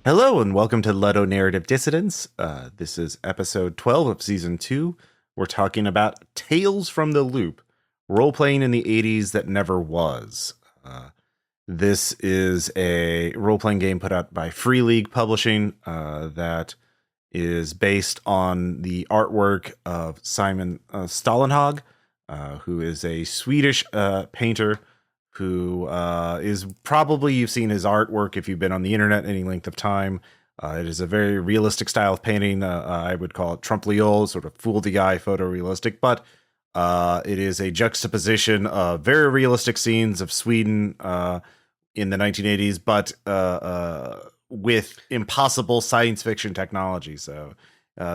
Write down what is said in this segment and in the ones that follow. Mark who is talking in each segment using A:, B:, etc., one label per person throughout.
A: Hello and welcome to Ludonarrative Dissidents. This is episode 12 of season 2. We're talking about Tales from the Loop, role-playing in the 80s that never was. This is a role-playing game put out by Free League Publishing that is based on the artwork of Simon Stålenhag, who is a Swedish painter who is probably, you've seen his artwork if you've been on the internet any length of time. It is a very realistic style of painting. I would call it trompe-l'oeil, sort of fool the eye photorealistic, but it is a juxtaposition of very realistic scenes of Sweden in the 1980s, but with impossible science fiction technology. So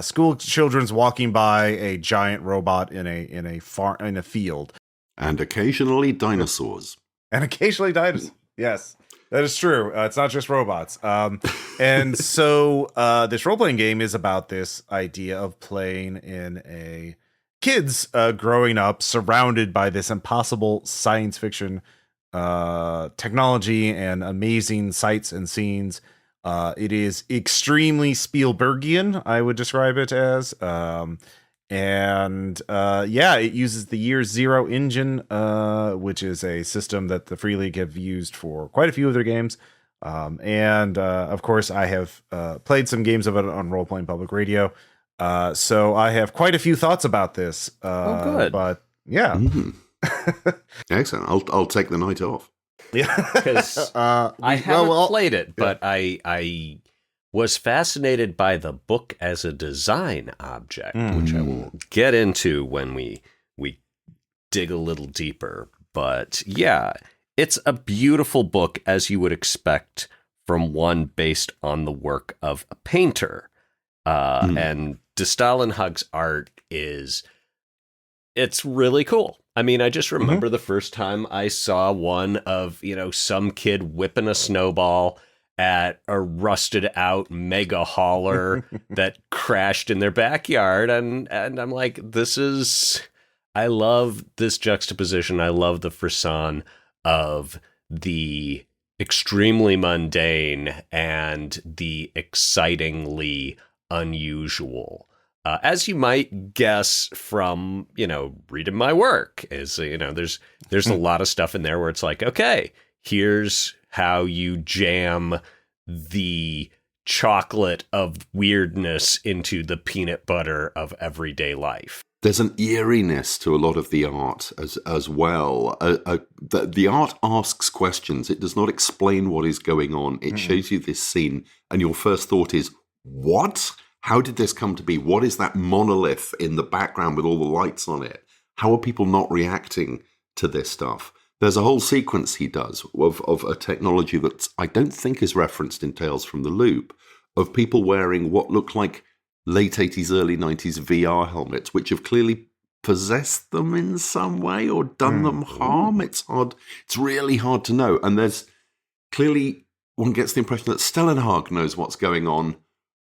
A: school children's walking by a giant robot in a field.
B: And occasionally dinosaurs.
A: And occasionally dinosaurs. Yes, that is true. It's not just robots. And so this role-playing game is about this idea of playing in a kids growing up surrounded by this impossible science fiction technology and amazing sights and scenes. It is extremely Spielbergian, I would describe it as. It uses the Year Zero engine, which is a system that the Free League have used for quite a few of their games. Of course, I have played some games of it on Role Playing Public Radio. So I have quite a few thoughts about this.
C: Good.
A: But yeah.
B: Mm-hmm. Excellent. I'll take the night off.
A: Yeah.
C: Because I haven't played it, but I was fascinated by the book as a design object, which I will get into when we dig a little deeper. But yeah, it's a beautiful book, as you would expect from one based on the work of a painter. And de Stålenhag's art it's really cool. I mean, I just remember the first time I saw one of, some kid whipping a snowball at a rusted out mega hauler that crashed in their backyard. And I'm like, I love this juxtaposition. I love the frisson of the extremely mundane and the excitingly unusual. As you might guess from, reading my work, there's a lot of stuff in there where it's like, okay, here's how you jam the chocolate of weirdness into the peanut butter of everyday life.
B: There's an eeriness to a lot of the art as well. The art asks questions. It does not explain what is going on. It shows you this scene, and your first thought is, what? How did this come to be? What is that monolith in the background with all the lights on it? How are people not reacting to this stuff? There's a whole sequence he does of a technology that I don't think is referenced in Tales from the Loop, of people wearing what look like late 80s, early 90s VR helmets, which have clearly possessed them in some way or done them harm. It's hard. It's really hard to know. And there's clearly, one gets the impression that Stålenhag knows what's going on,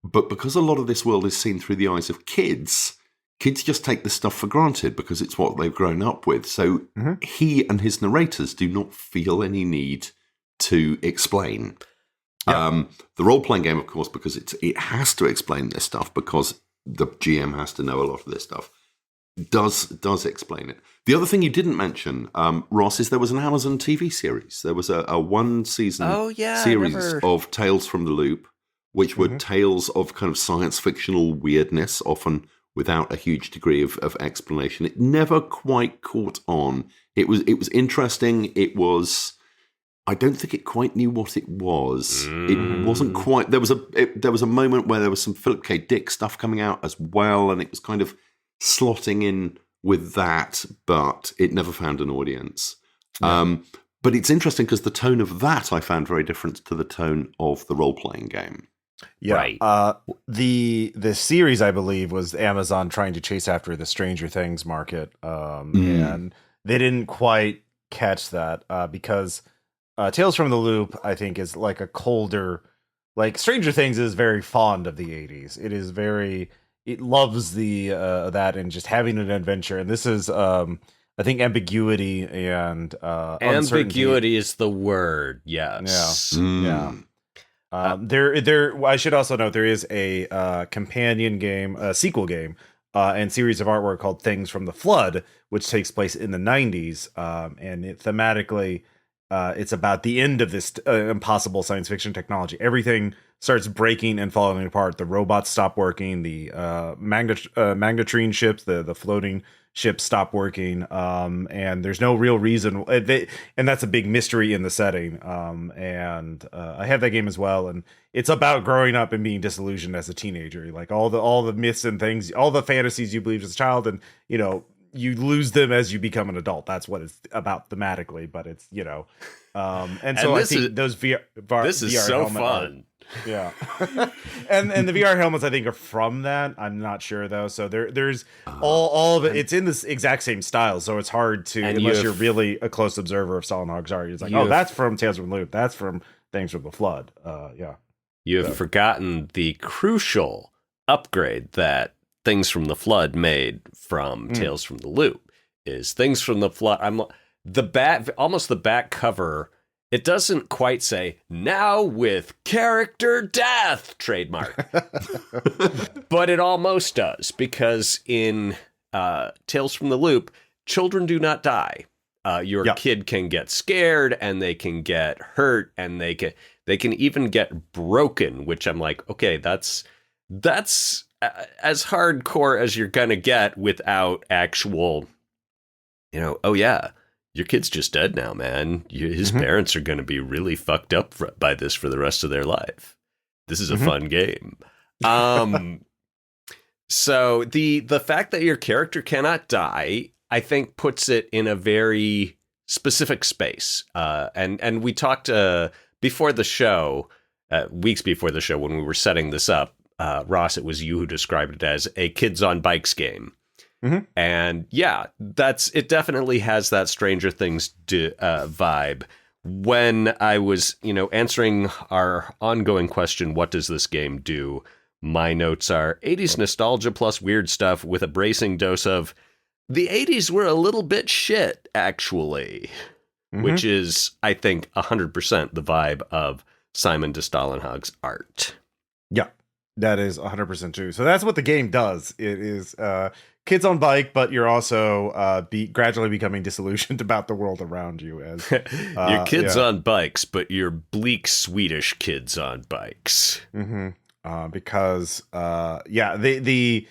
B: but because a lot of this world is seen through the eyes of kids just take this stuff for granted because it's what they've grown up with. So he and his narrators do not feel any need to explain. Yep. The role-playing game, of course, because it has to explain this stuff because the GM has to know a lot of this stuff, does explain it. The other thing you didn't mention, Ross, is there was an Amazon TV series. There was a one-season series of Tales from the Loop, which were tales of kind of science fictional weirdness, often without a huge degree of explanation. It never quite caught on. It was interesting. It was, I don't think it quite knew what it was. It wasn't quite, there was a moment where there was some Philip K. Dick stuff coming out as well, and it was kind of slotting in with that, but it never found an audience. But it's interesting because the tone of that I found very different to the tone of the role-playing game.
A: Yeah.
C: Right.
A: The series, I believe, was Amazon trying to chase after the Stranger Things market, and they didn't quite catch that because Tales from the Loop, I think, is like a colder. Like Stranger Things is very fond of the 80s. It loves the that and just having an adventure. And this is, I think, ambiguity and
C: ambiguity is the word. Yes.
A: Yeah. I should also note there is a companion game, a sequel game, and series of artwork called Things from the Flood, which takes place in the 90s. And thematically, it's about the end of this impossible science fiction technology. Everything starts breaking and falling apart. The robots stop working. The magnetrine ships, the floating ships stop working. And there's no real reason. And that's a big mystery in the setting. And I have that game as well. And it's about growing up and being disillusioned as a teenager. Like all the myths and things, all the fantasies you believed as a child, and you lose them as you become an adult. That's what it's about thematically, but it's, and so I think those
C: this is
A: VR
C: so fun.
A: Yeah. and the VR helmets, I think, are from that. I'm not sure though. So there's all of it. It's in this exact same style. So it's hard to, unless you're really a close observer of Stålenhag's art. It's like, that's from Tales from the Loop. That's from Things from the Flood. Yeah.
C: You have forgotten the crucial upgrade that Things from the Flood made from Tales from the Loop. Is Things from the Flood. Almost the back cover. It doesn't quite say now with character death trademark, but it almost does, because in Tales from the Loop, children do not die. Your kid can get scared and they can get hurt and they can even get broken, which I'm like, okay, that's as hardcore as you're gonna get without actual, oh yeah, your kid's just dead now, man. His parents are gonna be really fucked up by this for the rest of their life. This is a fun game. So the fact that your character cannot die, I think, puts it in a very specific space. And we talked before the show, weeks before the show, when we were setting this up. Ross, it was you who described it as a kids on bikes game. And yeah, it definitely has that Stranger Things vibe. When I was, answering our ongoing question, what does this game do? My notes are 80s nostalgia plus weird stuff with a bracing dose of the 80s were a little bit shit, actually, which is, I think, 100% the vibe of Simon Stålenhag's art.
A: Yeah. That is 100% true. So that's what the game does. It is kids on bike, but you're also gradually becoming disillusioned about the world around you. As
C: your kids on bikes, but you're bleak Swedish kids on bikes.
A: Because the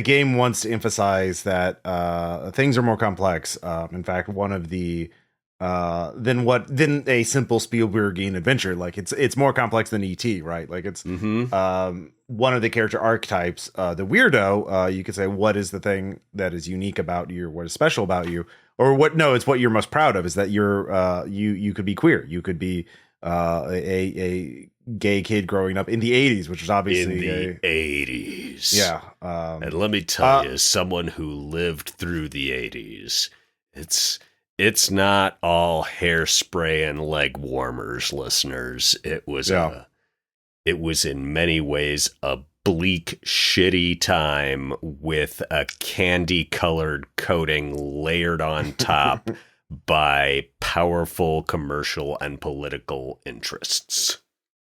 A: game wants to emphasize that things are more complex. In fact, one of the than a simple Spielbergian adventure. Like it's more complex than E.T., right? Like it's one of the character archetypes, the weirdo. You could say, what is the thing that is unique about you? What is special about you? Or what? No, it's what you're most proud of. Is that you're you could be queer. You could be a gay kid growing up in the 80s, which is obviously
C: in the 80s.
A: Yeah.
C: And let me tell you, as someone who lived through the 80s, it's not all hairspray and leg warmers, listeners. It was in many ways a bleak, shitty time with a candy-colored coating layered on top by powerful commercial and political interests.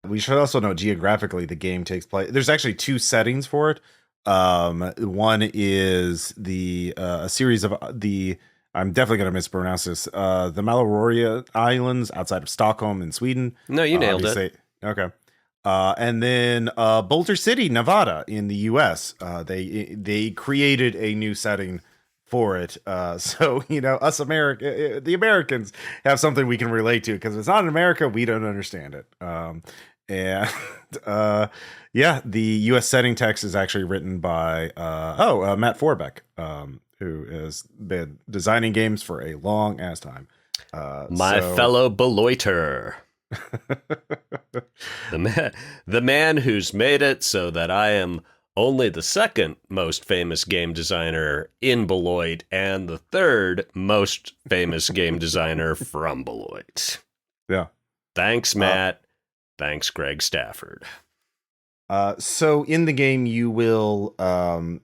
A: We should also know geographically the game takes place. There's actually two settings for it. One is a series of I'm definitely going to mispronounce this. The Malaroria Islands outside of Stockholm in Sweden.
C: No, you nailed it.
A: Okay. And then Boulder City, Nevada in the U.S. They created a new setting for it. So, us the Americans have something we can relate to, because if it's not in America, we don't understand it. The U.S. setting text is actually written by Matt Forbeck, who has been designing games for a long ass time.
C: Fellow Beloiter. the man who's made it so that I am only the second most famous game designer in Beloit and the third most famous game designer from Beloit.
A: Yeah.
C: Thanks, Matt. Thanks, Greg Stafford.
A: So in the game, you will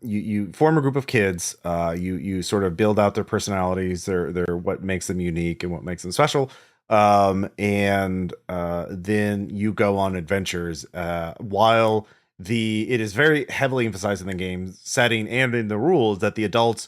A: you form a group of kids. You sort of build out their personalities, their what makes them unique and what makes them special. and then you go on adventures. While it is very heavily emphasized in the game setting and in the rules that the adults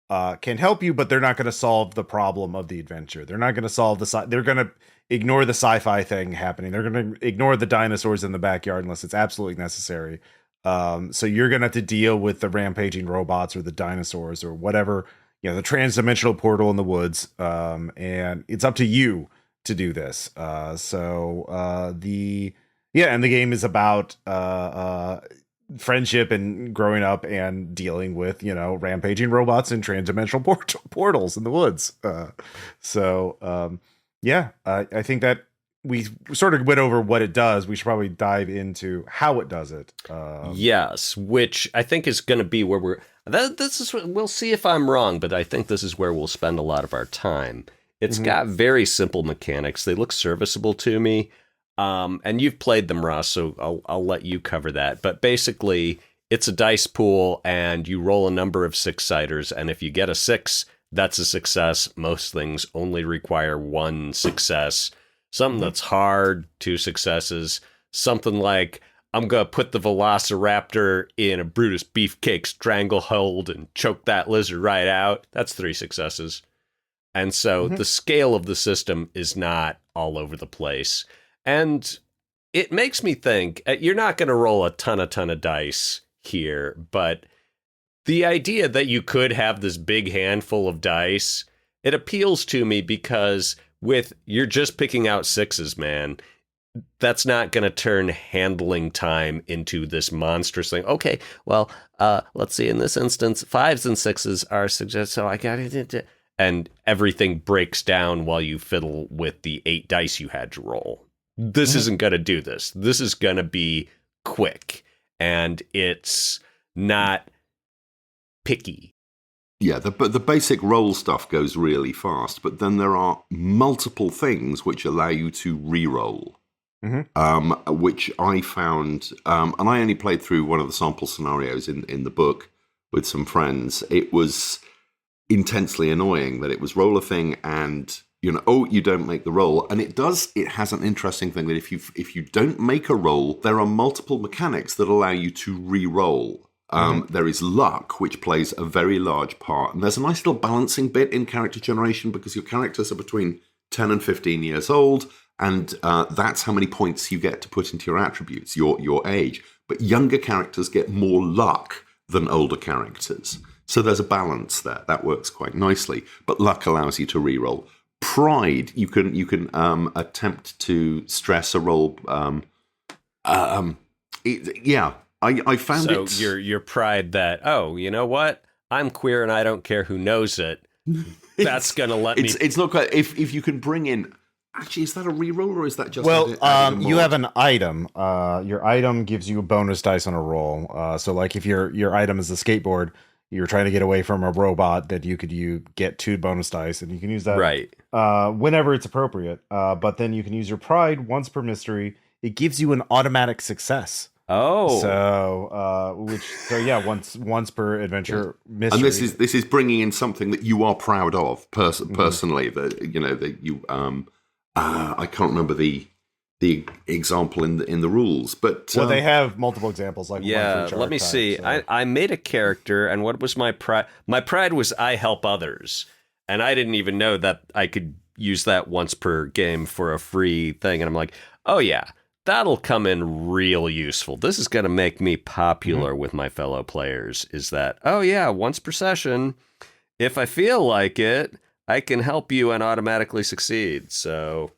A: can help you, but they're not going to solve the problem of the adventure. They're not going to solve they're going to ignore the sci-fi thing happening. They're going to ignore the dinosaurs in the backyard unless it's absolutely necessary. So you're going to have to deal with the rampaging robots or the dinosaurs or whatever, the transdimensional portal in the woods. And it's up to you to do this. And the game is about friendship and growing up and dealing with, rampaging robots and transdimensional portals in the woods. I think that we sort of went over what it does. We should probably dive into how it does it.
C: Yes, which I think is going to be where we'll see if I'm wrong, but I think this is where we'll spend a lot of our time. It's got very simple mechanics. They look serviceable to me. And you've played them, Ross, so I'll let you cover that. But basically, it's a dice pool, and you roll a number of 6-siders, and if you get a 6, that's a success. Most things only require 1 success. Something that's hard, 2 successes. Something like, I'm going to put the Velociraptor in a Brutus Beefcake stranglehold and choke that lizard right out. That's 3 successes. And so the scale of the system is not all over the place. And it makes me think, you're not going to roll a ton of dice here, but the idea that you could have this big handful of dice, it appeals to me because you're just picking out 6s, man. That's not going to turn handling time into this monstrous thing. Okay, well, let's see. In this instance, 5s and 6s are suggested, so I got it. And everything breaks down while you fiddle with the 8 dice you had to roll. This isn't going to do this. This is going to be quick, and it's not picky.
B: Yeah, the basic roll stuff goes really fast, but then there are multiple things which allow you to re-roll, which I found, and I only played through one of the sample scenarios in the book with some friends. It was intensely annoying that it was roll a thing and you don't make the roll. And it has an interesting thing that if you don't make a roll, there are multiple mechanics that allow you to re-roll. There is luck, which plays a very large part. And there's a nice little balancing bit in character generation because your characters are between 10 and 15 years old. And that's how many points you get to put into your attributes, your age. But younger characters get more luck than older characters. So there's a balance there. That works quite nicely. But luck allows you to re-roll. Pride, you can attempt to stress a roll. I found it.
C: So your pride that, you know what? I'm queer and I don't care who knows it. That's going to let me.
B: It's not quite. If you can bring in. Actually, is that a reroll or is that just?
A: Well, you have an item. Your item gives you a bonus dice on a roll. So, like, if your item is a skateboard, you're trying to get away from a robot, that you get 2 bonus dice, and you can use that
C: right
A: whenever it's appropriate. But then you can use your pride once per mystery. It gives you an automatic success.
C: Oh,
A: once per adventure mystery.
B: And this is bringing in something that you are proud of personally. That you I can't remember the example in the rules, but
A: they have multiple examples. Like
C: let me see. So. I made a character, and what was my pride? My pride was I help others, and I didn't even know that I could use that once per game for a free thing. And I'm like, oh yeah. That'll come in real useful. This is going to make me popular with my fellow players. Is that, once per session, if I feel like it, I can help you and automatically succeed. So,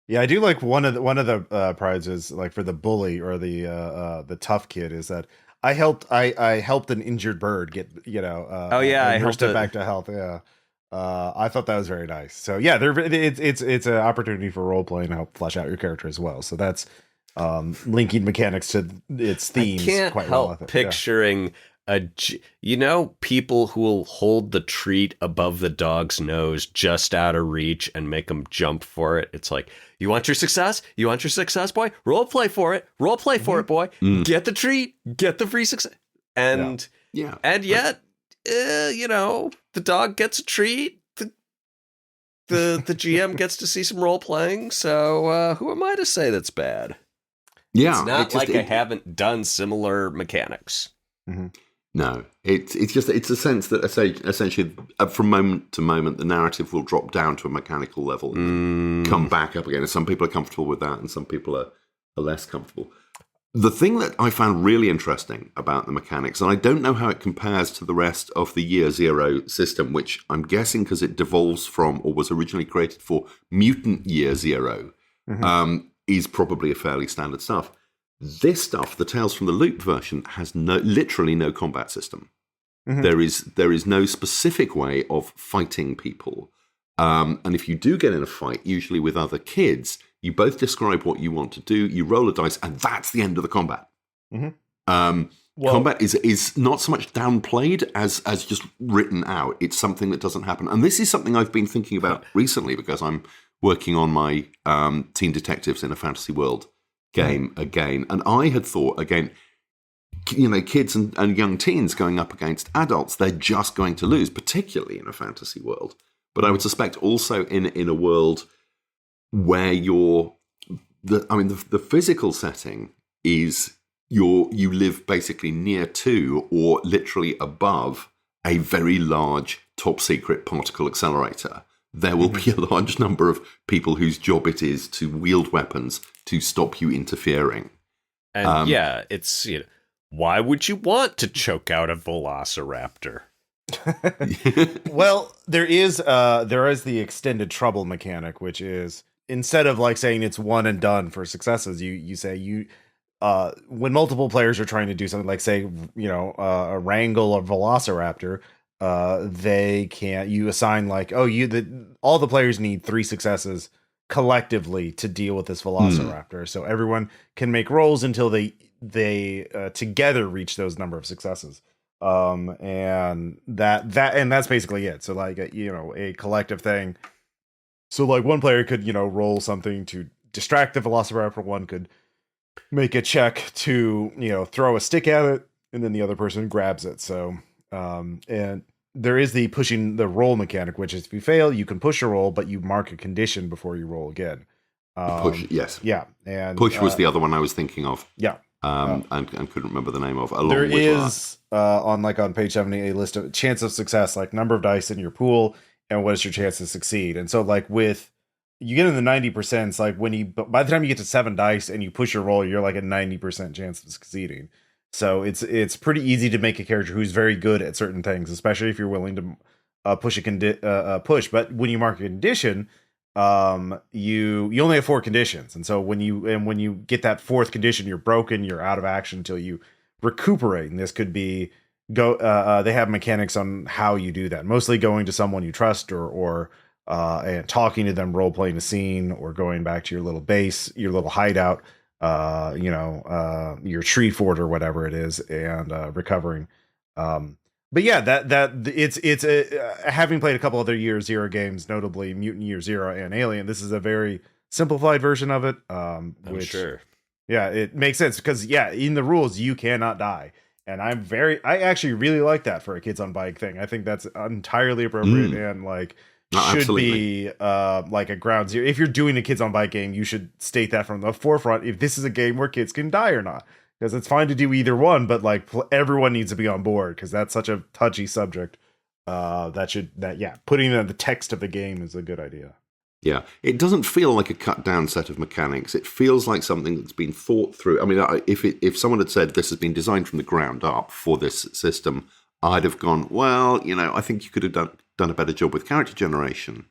A: yeah, I do like one of the prizes, like for the bully or the tough kid, is that I helped an injured bird get I helped it back to health. Yeah. I thought that was very nice. So yeah, it's an opportunity for role playing to help flesh out your character as well. So that's linking mechanics to its themes.
C: I can't
A: quite
C: help
A: well, I think.
C: Picturing people who will hold the treat above the dog's nose just out of reach and make them jump for it. It's like, you want your success? You want your success, boy? Role play for it. Role play for it, boy. Get the treat. Get the free success. And yet, the dog gets a treat. the GM gets to see some role playing. So who am I to say that's bad?
B: Yeah,
C: it's not like I haven't done similar mechanics.
A: Mm-hmm.
B: No, it's a sense that essentially from moment to moment the narrative will drop down to a mechanical level and then come back up again. And some people are comfortable with that, and some people are less comfortable. The thing that I found really interesting about the mechanics, and I don't know how it compares to the rest of the Year Zero system, which I'm guessing because it devolves from or was originally created for Mutant Year Zero, is probably a fairly standard stuff. This stuff, the Tales from the Loop version, has literally no combat system. Mm-hmm. There is no specific way of fighting people. And if you do get in a fight, usually with other kids, you both describe what you want to do, you roll a dice, and that's the end of the combat. Mm-hmm. Combat is not so much downplayed as just written out. It's something that doesn't happen. And this is something I've been thinking about recently because I'm working on my Teen Detectives in a Fantasy World game again. And I had thought, again, kids and young teens going up against adults, they're just going to lose, particularly in a fantasy world. But I would suspect also in a world where the physical setting is you live basically near to or literally above a very large top secret particle accelerator. There will be a large number of people whose job it is to wield weapons to stop you interfering.
C: And it's why would you want to choke out a velociraptor?
A: Well, there is the extended trouble mechanic, which is instead of like saying it's one and done for successes, you say when multiple players are trying to do something like say wrangle a velociraptor, you assign like all the players need 3 successes collectively to deal with this velociraptor, so everyone can make rolls until they together reach those number of successes. And that's basically it. So like a collective thing. So like one player could roll something to distract the velociraptor, one could make a check to throw a stick at it, and then the other person grabs it. So and there is the pushing the roll mechanic, which is if you fail you can push a roll, but you mark a condition before you roll again.
B: Push, yes.
A: Yeah. And
B: push was the other one I was thinking of.
A: Yeah.
B: And couldn't remember the name of.
A: There is on page 70 a list of chance of success, like number of dice in your pool and what is your chance to succeed. And so like with you get in the 90%, like by the time you get to 7 dice and you push your roll, you're like a 90% chance of succeeding. So it's pretty easy to make a character who's very good at certain things, especially if you're willing to push push. But when you mark a condition, you only have 4 conditions, and so when you get that 4th condition, you're broken, you're out of action until you recuperate. And this could be they have mechanics on how you do that, mostly going to someone you trust or and talking to them, role playing a scene, or going back to your little base, your little hideout, your tree fort or whatever it is, and recovering. But yeah, that it's having played a couple other Year Zero games, notably Mutant Year Zero and Alien, this is a very simplified version of it. Which, sure. Yeah, it makes sense because in the rules you cannot die, and I actually really like that for a kids on bike thing. I think that's entirely appropriate and like should
B: absolutely
A: be like a ground zero. If you're doing a kids on bike game, you should state that from the forefront. If this is a game where kids can die or not. Because it's fine to do either one, but like everyone needs to be on board because that's such a touchy subject. Putting in the text of the game is a good idea.
B: Yeah, it doesn't feel like a cut down set of mechanics. It feels like something that's been thought through. I mean, if someone had said this has been designed from the ground up for this system, I'd have gone, well, I think you could have done a better job with character generation.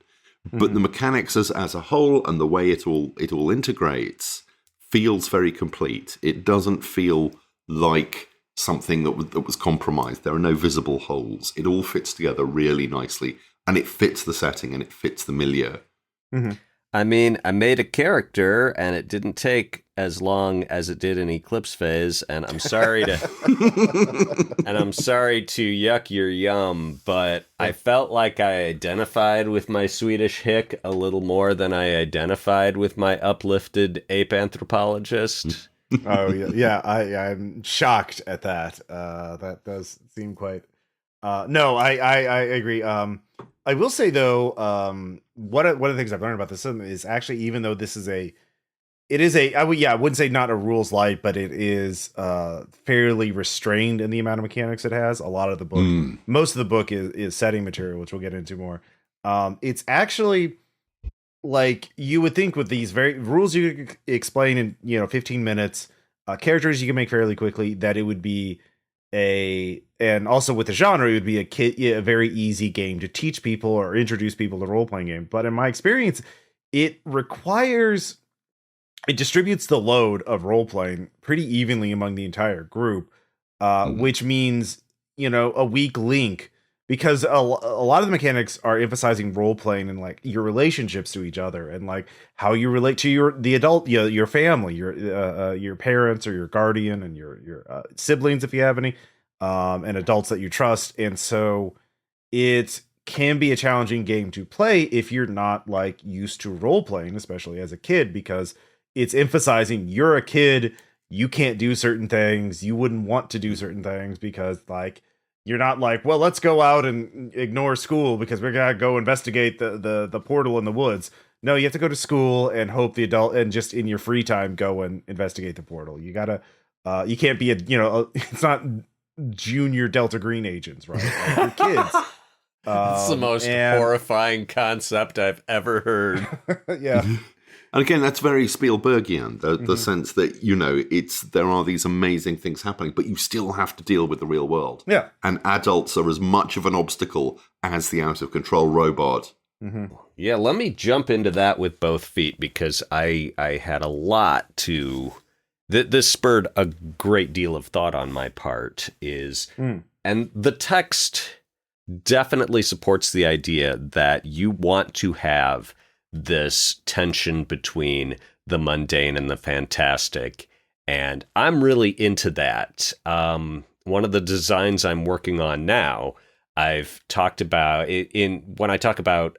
B: But the mechanics as a whole and the way it all integrates feels very complete. It doesn't feel like something that was compromised. There are no visible holes. It all fits together really nicely, and it fits the setting and it fits the milieu.
A: Mm-hmm.
C: I mean, I made a character, and it didn't take as long as it did in Eclipse Phase, and I'm sorry to yuck your yum, but I felt like I identified with my Swedish hick a little more than I identified with my uplifted ape anthropologist.
A: Oh yeah, I'm shocked at that. That does seem quite. No, I agree. I will say though, one of the things I've learned about this system is actually, even though this is I wouldn't say not a rules light, but it is fairly restrained in the amount of mechanics it has. A lot of the book, most of the book is setting material, which we'll get into more. It's actually like you would think with these very rules you could explain in 15 minutes, characters you can make fairly quickly, that it would be and also with the genre, it would be a very easy game to teach people or introduce people to role-playing game. But in my experience, it distributes the load of role-playing pretty evenly among the entire group, which means, a weak link, because a lot of the mechanics are emphasizing role-playing and like your relationships to each other and like how you relate to the adult, your family, your parents or your guardian and your siblings, if you have any, and adults that you trust. And so it can be a challenging game to play if you're not like used to role-playing, especially as a kid, because it's emphasizing you're a kid, you can't do certain things, you wouldn't want to do certain things, because like you're not like, well, let's go out and ignore school because we're gonna go investigate the portal in the woods. No, you have to go to school and hope the adult, and just in your free time go and investigate the portal. You gotta you can't be it's not junior Delta Green agents, right? Like, you're kids.
C: It's the most horrifying concept I've ever heard.
A: Yeah.
B: And again, that's very Spielbergian, the sense that, there are these amazing things happening, but you still have to deal with the real world.
A: Yeah.
B: And adults are as much of an obstacle as the out-of-control robot.
A: Mm-hmm.
C: Yeah, let me jump into that with both feet, because I had a lot to... This spurred a great deal of thought on my part, and the text definitely supports the idea that you want to have this tension between the mundane and the fantastic, and I'm really into that. One of the designs I'm working on now, I've talked about when I talk about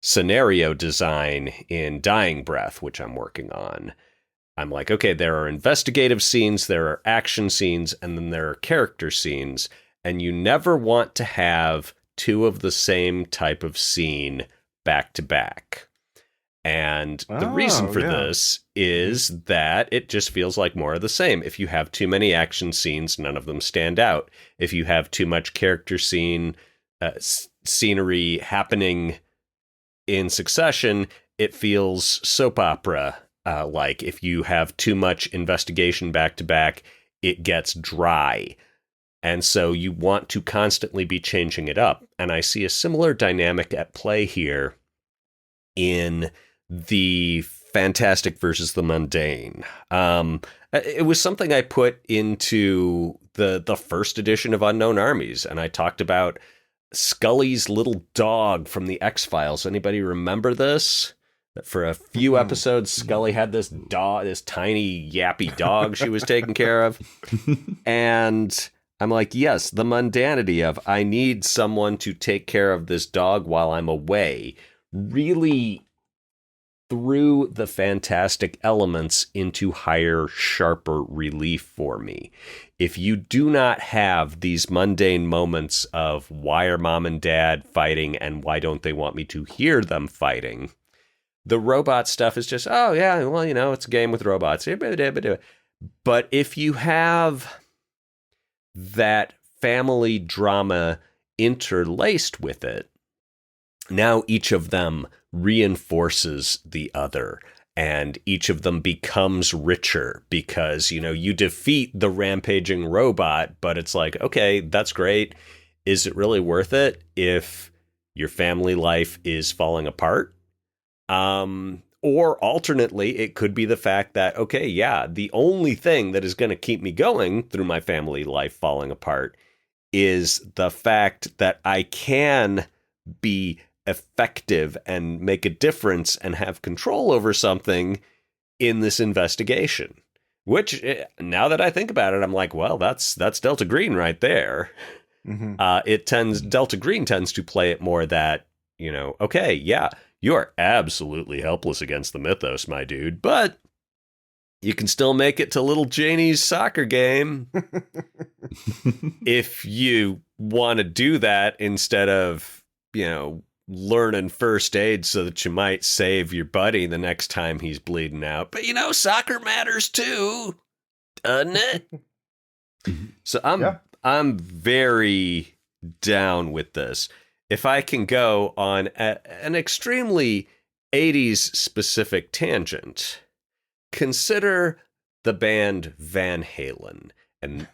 C: scenario design in Dying Breath, which I'm working on. I'm like, okay, there are investigative scenes, there are action scenes, and then there are character scenes, and you never want to have two of the same type of scene back to back. And the reason for this is that it just feels like more of the same. If you have too many action scenes, none of them stand out. If you have too much character scenery happening in succession, it feels soap opera. Like if you have too much investigation back to back, it gets dry. And so you want to constantly be changing it up. And I see a similar dynamic at play here in the fantastic versus the mundane. It was something I put into the first edition of Unknown Armies, and I talked about Scully's little dog from the X-Files. Anybody remember this? For a few episodes, Scully had this dog, this tiny yappy dog she was taking care of. And I'm like, yes, the mundanity of I need someone to take care of this dog while I'm away really threw the fantastic elements into higher, sharper relief for me. If you do not have these mundane moments of why are mom and dad fighting and why don't they want me to hear them fighting, the robot stuff is just, oh yeah, well, it's a game with robots. But if you have that family drama interlaced with it, now each of them reinforces the other, and each of them becomes richer because, you defeat the rampaging robot, but it's like, okay, that's great. Is it really worth it if your family life is falling apart? Or alternately, it could be the fact that, okay, yeah, the only thing that is going to keep me going through my family life falling apart is the fact that I can be effective and make a difference and have control over something in this investigation. Which, now that I think about it, I'm like, well, that's Delta Green right there. Mm-hmm. Delta Green tends to play it more that, okay, yeah, you are absolutely helpless against the mythos, my dude, but you can still make it to little Janie's soccer game if you want to do that instead of, learning first aid so that you might save your buddy the next time he's bleeding out. But soccer matters too, doesn't it? So I'm very down with this. If I can go on an extremely 80s specific tangent, consider the band Van Halen. And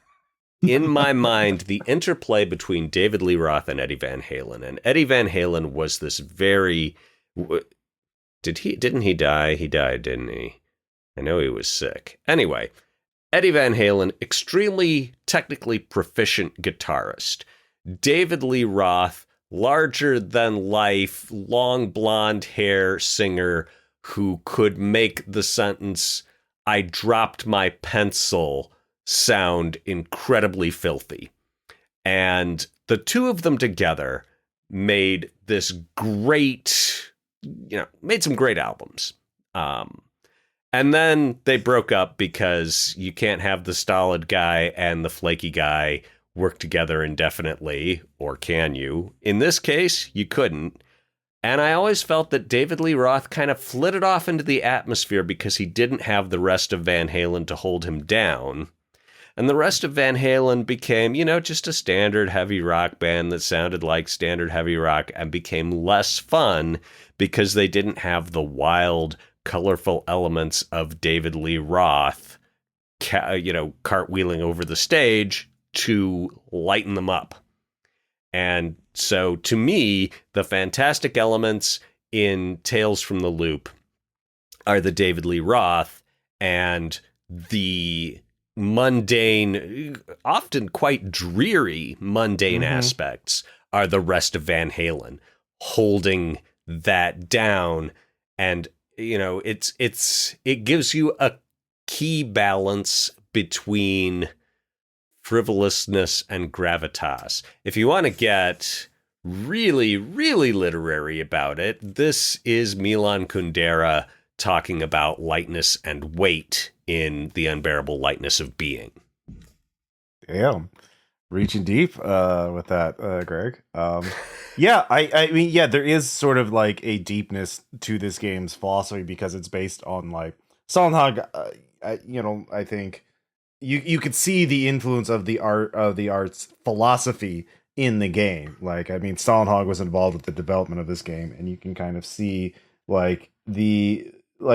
C: in my mind, the interplay between David Lee Roth and Eddie Van Halen. And Eddie Van Halen was this very... Didn't he die? He died, didn't he? I know he was sick. Anyway, Eddie Van Halen, extremely technically proficient guitarist. David Lee Roth, larger than life, long blonde hair singer who could make the sentence, "I dropped my pencil," sound incredibly filthy. And the two of them together made this great, made some great albums. And then they broke up because you can't have the stolid guy and the flaky guy work together indefinitely, or can you? In this case, you couldn't. And I always felt that David Lee Roth kind of flitted off into the atmosphere because he didn't have the rest of Van Halen to hold him down. And the rest of Van Halen became, just a standard heavy rock band that sounded like standard heavy rock and became less fun because they didn't have the wild, colorful elements of David Lee Roth, cartwheeling over the stage to lighten them up. And so to me, the fantastic elements in Tales from the Loop are the David Lee Roth, and the mundane, often quite dreary mundane aspects are the rest of Van Halen, holding that down. And it gives you a key balance between frivolousness and gravitas. If you want to get really, really literary about it, this is Milan Kundera talking about lightness and weight in The Unbearable Lightness of Being.
A: Damn. Reaching deep with that, Greg. I mean, there is sort of like a deepness to this game's philosophy because it's based on like Stålenhag. I think you could see the influence of the art's philosophy in the game. Like, I mean, Stålenhag was involved with the development of this game, and you can kind of see like the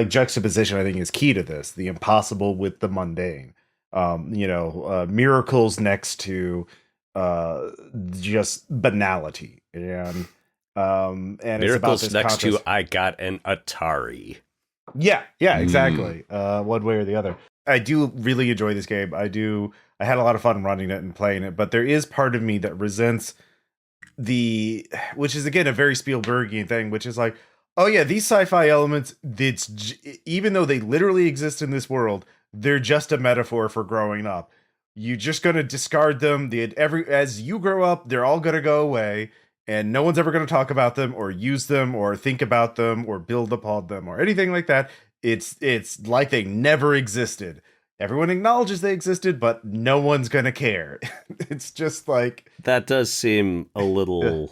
A: juxtaposition. I think is key to this: the impossible with the mundane. Miracles next to just banality, and
C: miracles next to I got an Atari.
A: Yeah, exactly. One way or the other. I do really enjoy this game. I had a lot of fun running it and playing it, but there is part of me that resents which is again a very Spielbergian thing, which is like, oh yeah, these sci-fi elements, even though they literally exist in this world, they're just a metaphor for growing up. You're just going to discard them. As you grow up, they're all going to go away, and no one's ever going to talk about them or use them or think about them or build upon them or anything like that. It's like they never existed. Everyone acknowledges they existed, but no one's going to care. It's just like...
C: That does seem a little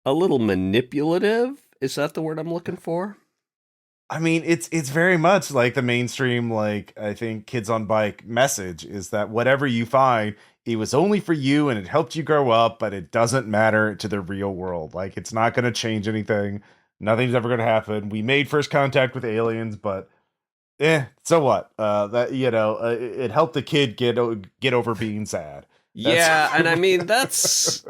C: manipulative. Is that the word I'm looking for?
A: I mean, it's very much like the mainstream, like, I think Kids on Bike message is that whatever you find, it was only for you and it helped you grow up, but it doesn't matter to the real world. Like, it's not going to change anything. Nothing's ever going to happen. We made first contact with aliens, but so what? It helped the kid get over being sad.
C: And I mean, that's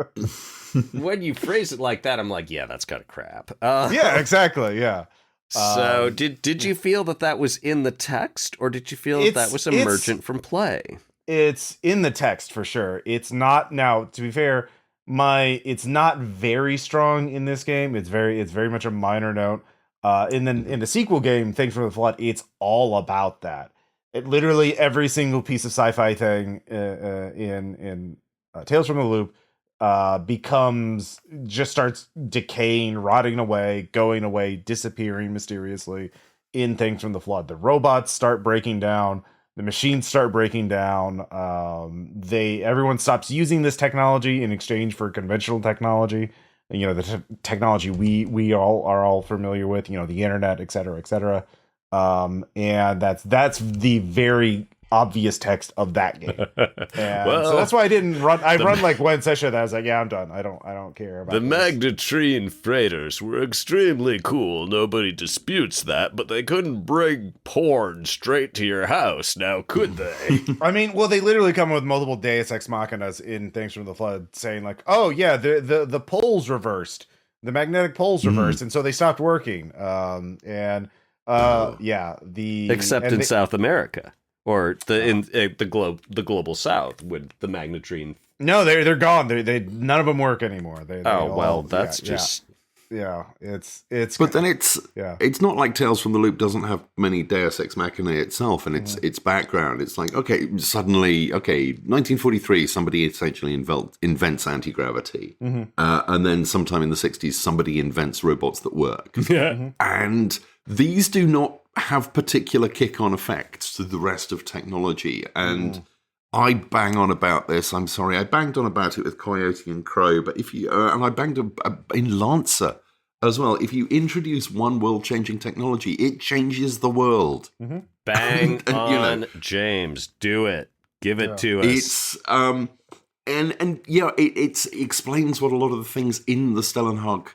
C: when you phrase it like that, I'm like, yeah, that's kind of crap.
A: Yeah, exactly. Yeah.
C: So did you feel that was in the text, or did you feel that was emergent from play?
A: It's in the text for sure. It's not, now to be fair, it's not very strong in this game. It's very much a minor note. In the sequel game, Thanks for the Flood, it's all about that. It literally every single piece of sci-fi thing in Tales from the Loop starts decaying, rotting away, going away, disappearing mysteriously in Things from the Flood. The robots start breaking down, the machines start breaking down. Everyone stops using this technology in exchange for conventional technology. the technology we all are all familiar with, the internet, et cetera, et cetera. And that's the very obvious text of that game. And so that's why I didn't run. I run like one session that I was like, yeah, I'm done. I don't care about
C: the
A: this.
C: Magnetrine freighters were extremely cool. Nobody disputes that, but they couldn't bring porn straight to your house. Now, could they?
A: I mean, well, they literally come with multiple Deus Ex Machinas in Things from the Flood, saying like, oh yeah, the poles reversed, the magnetic poles reversed, and so they stopped working. Yeah,
C: except in South America. Or the global South with the Magnetrine.
A: No, they're gone. They none of them work anymore. It's.
B: But then it's not like Tales from the Loop doesn't have many Deus Ex Machina itself and its background. It's like suddenly 1943 somebody essentially invents anti-gravity, and then sometime in the 60s somebody invents robots that work. And these do not have particular kick-on effects to the rest of technology. And I bang on about this. I'm sorry, I banged on about it with Coyote and Crow, but if you and I banged in Lancer as well. If you introduce one world-changing technology, it changes the world.
C: Bang on, James. Do it. Give it to us.
B: It's it explains what a lot of the things in the Stålenhag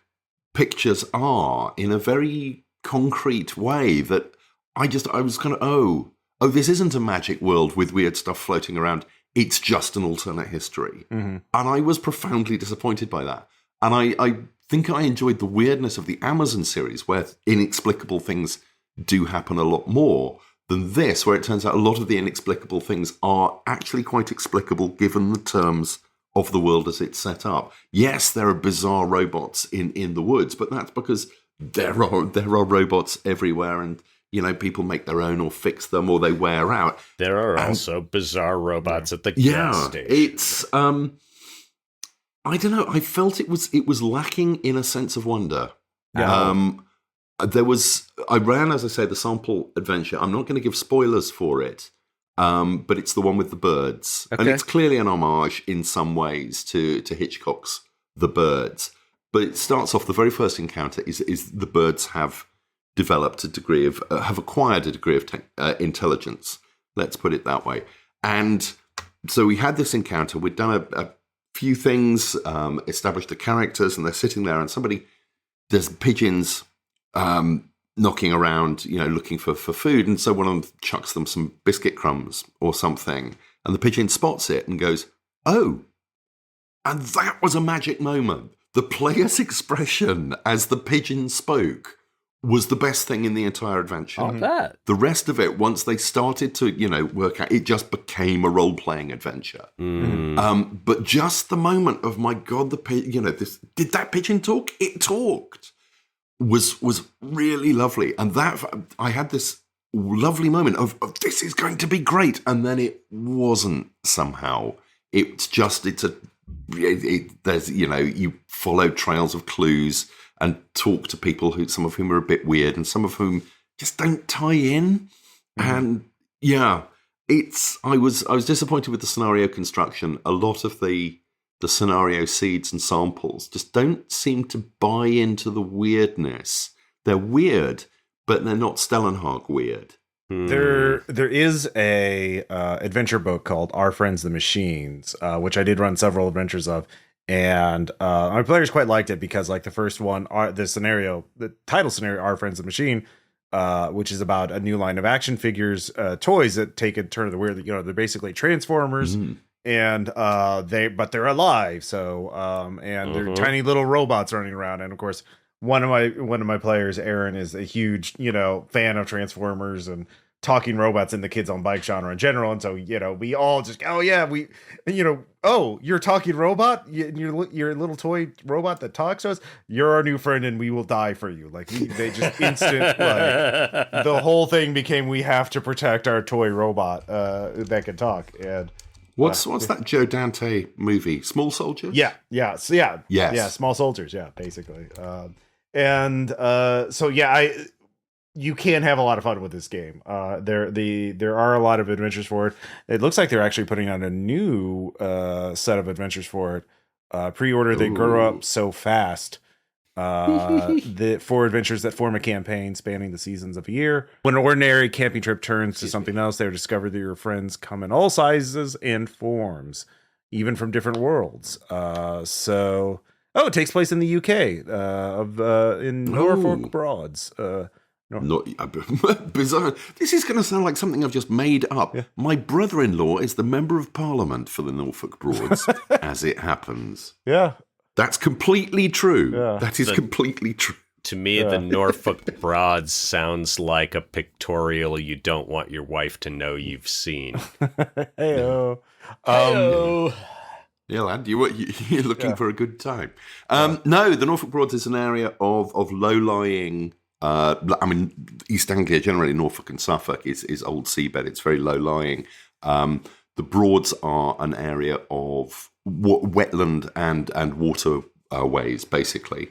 B: pictures are in a very concrete way that I was kind of, this isn't a magic world with weird stuff floating around. It's just an alternate history. And I was profoundly disappointed by that. And I think I enjoyed the weirdness of the Amazon series, where inexplicable things do happen a lot more than this, where it turns out a lot of the inexplicable things are actually quite explicable given the terms of the world as it's set up. Yes, there are bizarre robots in the woods, but that's because there are robots everywhere, and people make their own or fix them, or they wear out.
C: There are also bizarre robots at the gas station.
B: It's I don't know. I felt it was lacking in a sense of wonder. I ran, as I say, the sample adventure. I'm not going to give spoilers for it, but it's the one with the birds, and it's clearly an homage in some ways to Hitchcock's The Birds. But it starts off, the very first encounter is the birds have developed have acquired a degree of intelligence. Let's put it that way. And so we had this encounter. We'd done a few things, established the characters, and they're sitting there, and there's pigeons knocking around, looking for food. And so one of them chucks them some biscuit crumbs or something, and the pigeon spots it and goes, "Oh." And that was a magic moment. The player's expression as the pigeon spoke was the best thing in the entire adventure.
C: Oh, that.
B: The rest of it, once they started to, work out, it just became a role-playing adventure. But just the moment of, my God, did that pigeon talk? It talked. Was really lovely. And that, I had this lovely moment of this is going to be great. And then it wasn't somehow. There's, you follow trails of clues and talk to people some of whom are a bit weird and some of whom just don't tie in. And I was disappointed with the scenario construction. A lot of the scenario seeds and samples just don't seem to buy into the weirdness. They're weird, but they're not Stålenhag weird.
A: There is a adventure book called Our Friends the Machines, which I did run several adventures of, and my players quite liked it because, like, the first one, the title scenario, Our Friends the Machine, which is about a new line of action figures, toys that take a turn of the weird. They're basically Transformers, and they're alive. So and they're tiny little robots running around, and of course, one of my players, Aaron, is a huge fan of Transformers and talking robots in the kids on bike genre in general. And so we all just you're talking robot, you're a little toy robot that talks to us, you're our new friend and we will die for you. Like they just the whole thing became, we have to protect our toy robot that can talk. And
B: what's that Joe Dante movie, Small Soldiers?
A: Small Soldiers, basically. You can have a lot of fun with this game. There are a lot of adventures for it. It looks like they're actually putting out a new set of adventures for it Pre-order, they grow up so fast. The 4 adventures that form a campaign spanning the seasons of a year. When an ordinary camping trip turns to something else, they're discovered that your friends come in all sizes and forms, even from different worlds. It takes place in the UK, in Norfolk Broads.
B: Bizarre. This is going to sound like something I've just made up. Yeah. My brother-in-law is the Member of Parliament for the Norfolk Broads, as it happens.
A: Yeah.
B: That's completely true. Yeah. That is completely true.
C: To me, the Norfolk Broads sounds like a pictorial you don't want your wife to know you've seen.
A: Hey-o.
B: Yeah, lad, you're looking for a good time. No, the Norfolk Broads is an area of low-lying... East Anglia, generally Norfolk and Suffolk, is old seabed. It's very low-lying. The Broads are an area of wetland and waterways, basically.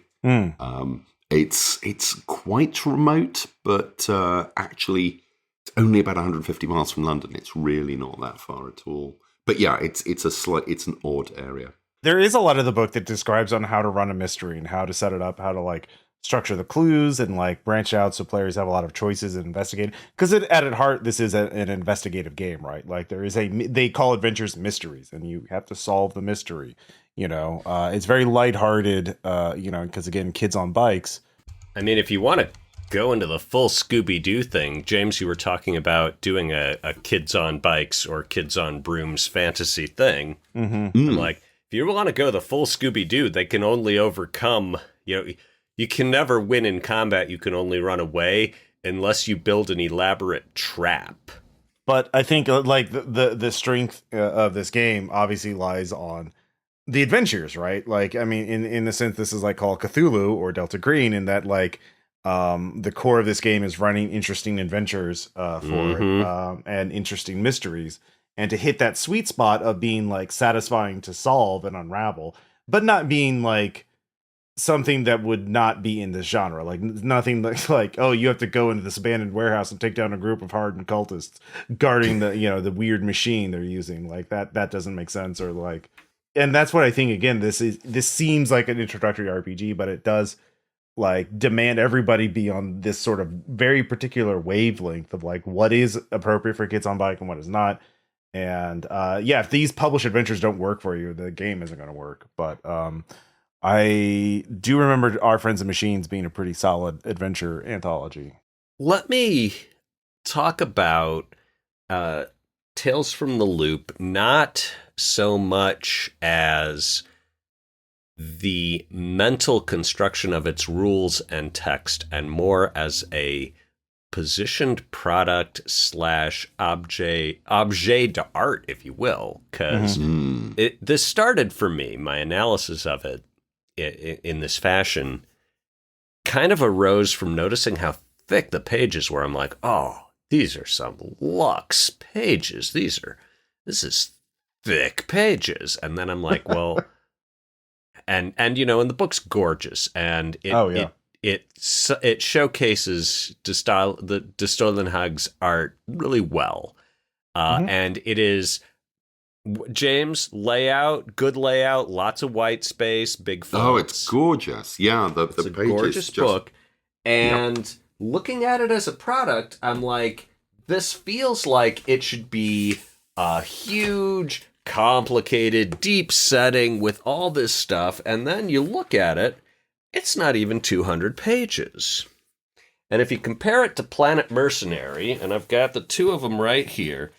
B: It's quite remote, but actually it's only about 150 miles from London. It's really not that far at all. But yeah, it's an odd area.
A: There is a lot of the book that describes on how to run a mystery and how to set it up, how to structure the clues and branch out so players have a lot of choices and investigate. Because at its heart, this is an investigative game, right? They call adventures mysteries, and you have to solve the mystery. It's very lighthearted. Because again, kids on bikes.
C: I mean, if you want to go into the full Scooby-Doo thing, James, you were talking about doing a kids on bikes or kids on brooms fantasy thing.
A: Mm-hmm.
C: I'm like, if you want to go the full Scooby-Doo, they can only overcome, you can never win in combat. You can only run away unless you build an elaborate trap.
A: But I think the strength of this game obviously lies on the adventures, right? In the sense this is called Cthulhu or Delta Green, in that the core of this game is running interesting adventures it, and interesting mysteries, and to hit that sweet spot of being satisfying to solve and unravel, but not being something that would not be in this genre. Nothing you have to go into this abandoned warehouse and take down a group of hardened cultists guarding the weird machine they're using. That doesn't make sense. And that's what I think, again, this seems like an introductory RPG, but it does demand everybody be on this sort of very particular wavelength of what is appropriate for kids on bike and what is not. And if these published adventures don't work for you, the game isn't going to work. But I do remember Our Friends and Machines being a pretty solid adventure anthology.
C: Let me talk about Tales from the Loop, not so much as the mental construction of its rules and text, and more as a positioned product / objet d'art, if you will, because this started for me, my analysis of it in this fashion kind of arose from noticing how thick the pages were. I'm like, oh, these are some luxe pages. This is thick pages. And then I'm like, well, and and the book's gorgeous, and it showcases de Stålenhag's art really well. And it is, James, good layout, lots of white space, big fonts.
B: Oh, it's gorgeous. Yeah,
C: it's a gorgeous book. And looking at it as a product, I'm like, this feels like it should be a huge, complicated, deep setting with all this stuff. And then you look at it, it's not even 200 pages. And if you compare it to Planet Mercenary, and I've got the two of them right here,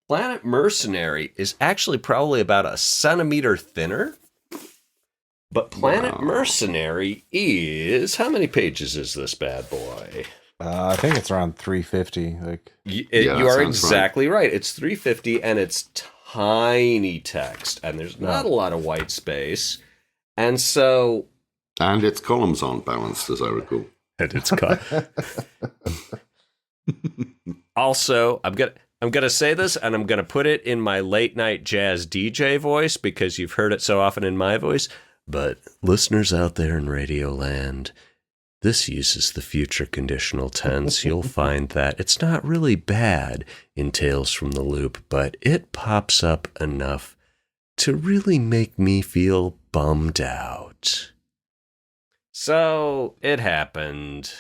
C: Planet Mercenary is actually probably about a centimeter thinner. But Planet Mercenary is... How many pages is this bad boy?
A: I think it's around 350.
C: You are exactly right. It's 350, and it's tiny text. And there's not a lot of white space. And so...
B: And its columns aren't balanced, as I recall.
C: And it's cut. Also, I'm gonna say this, and I'm gonna put it in my late night jazz DJ voice because you've heard it so often in my voice. But listeners out there in Radio Land, this uses the future conditional tense. You'll find that it's not really bad in Tales from the Loop, but it pops up enough to really make me feel bummed out. So it happened.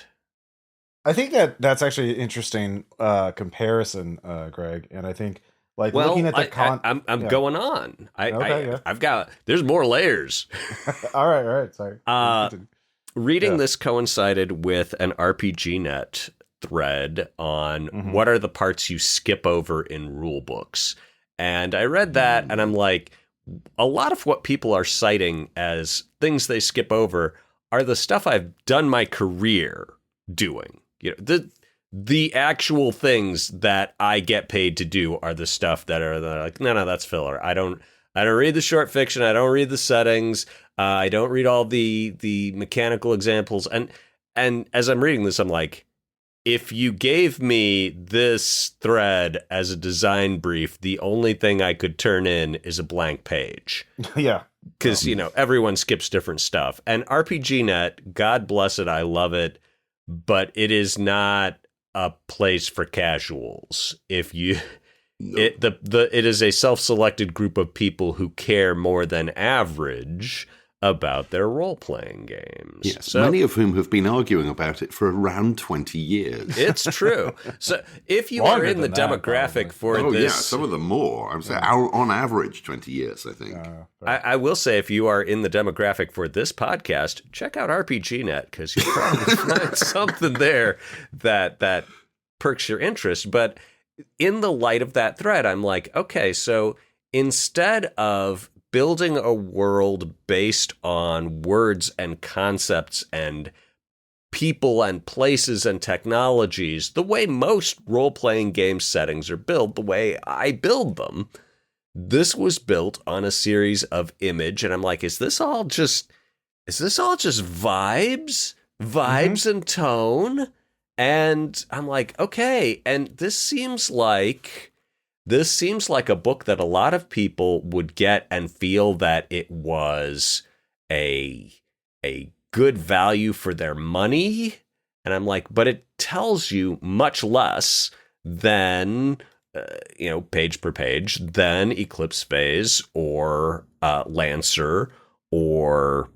A: I think that's actually an interesting comparison, Greg. And I think, like, looking at the
C: I'm going on. I've got, there's more layers.
A: All right. Sorry.
C: Reading this coincided with an RPGNet thread on what are the parts you skip over in rule books. And I read that and I'm like, a lot of what people are citing as things they skip over are the stuff I've done my career doing. You know, the actual things that I get paid to do are the stuff that are like, no, that's filler. I don't read the short fiction. I don't read the settings. I don't read all the mechanical examples. And as I'm reading this, I'm like, if you gave me this thread as a design brief, the only thing I could turn in is a blank page.
A: Yeah.
C: Because, everyone skips different stuff. And RPGNet, God bless it, I love it, but it is not a place for casuals. If you... No. It is a self-selected group of people who care more than average about their role-playing games.
B: Yes, so, many of whom have been arguing about it for around 20 years.
C: It's true. So if you are in the demographic for this...
B: yeah, some of them more. I'm saying on average 20 years, I think.
C: I will say if you are in the demographic for this podcast, check out RPGNet, because you'll probably find something there that perks your interest. But in the light of that thread, I'm like, okay, so instead of building a world based on words and concepts and people and places and technologies, the way most role-playing game settings are built, the way I build them, this was built on a series of image. And I'm like, is this all just vibes and tone? And I'm like, okay. And this seems like a book that a lot of people would get and feel that it was a good value for their money. And I'm like, but it tells you much less than, page per page, than Eclipse Phase or Lancer or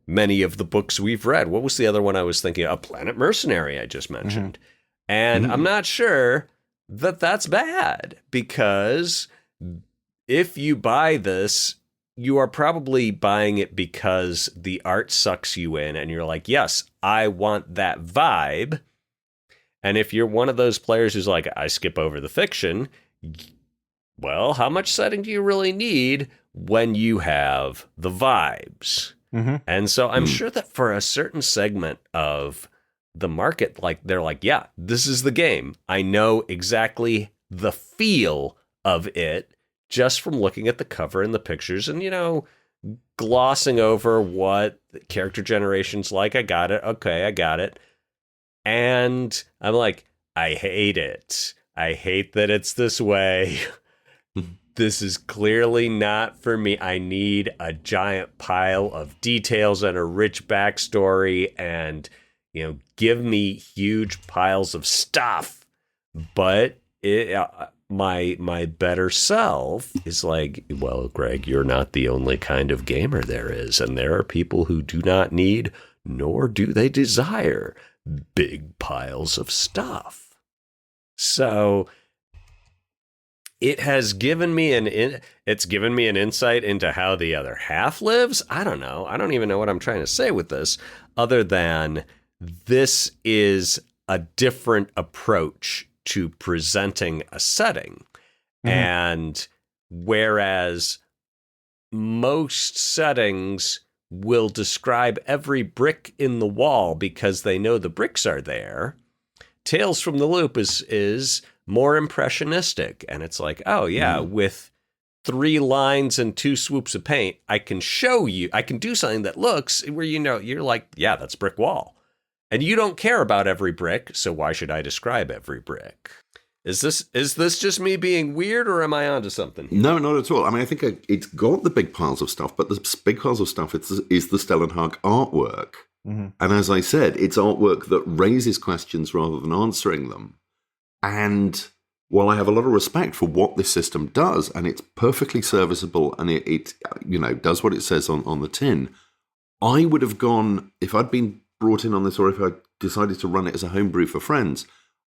C: many of the books we've read. What was the other one I was thinking of? A Planet Mercenary I just mentioned. And I'm not sure that that's bad, because if you buy this, you are probably buying it because the art sucks you in and you're like, yes, I want that vibe. And if you're one of those players who's like, I skip over the fiction, well, how much setting do you really need when you have the vibes? And so I'm sure that for a certain segment of the market, like they're like, yeah, this is the game. I know exactly the feel of it just from looking at the cover and the pictures and, glossing over what character generation's like. I got it. Okay, I got it. And I'm like, I hate it. I hate that it's this way. This is clearly not for me. I need a giant pile of details and a rich backstory and, give me huge piles of stuff. But my better self is like, well, Greg, you're not the only kind of gamer there is. And there are people who do not need, nor do they desire, big piles of stuff. So it has given me an insight into how the other half lives. I don't know. I don't even know what I'm trying to say with this, other than this is a different approach to presenting a setting. And whereas most settings will describe every brick in the wall because they know the bricks are there, Tales from the Loop is more impressionistic. And it's like, oh yeah, with 3 lines and 2 swoops of paint, I can show you, I can do something that looks where, you're like, yeah, that's brick wall. And you don't care about every brick, so why should I describe every brick? Is this just me being weird, or am I onto something?
B: No, not at all. I mean, I think it's got the big piles of stuff, but the big piles of stuff is the Stålenhag artwork. And as I said, it's artwork that raises questions rather than answering them. And while I have a lot of respect for what this system does, and it's perfectly serviceable, and it does what it says on the tin, I would have gone, if I'd been brought in on this, or if I decided to run it as a homebrew for friends,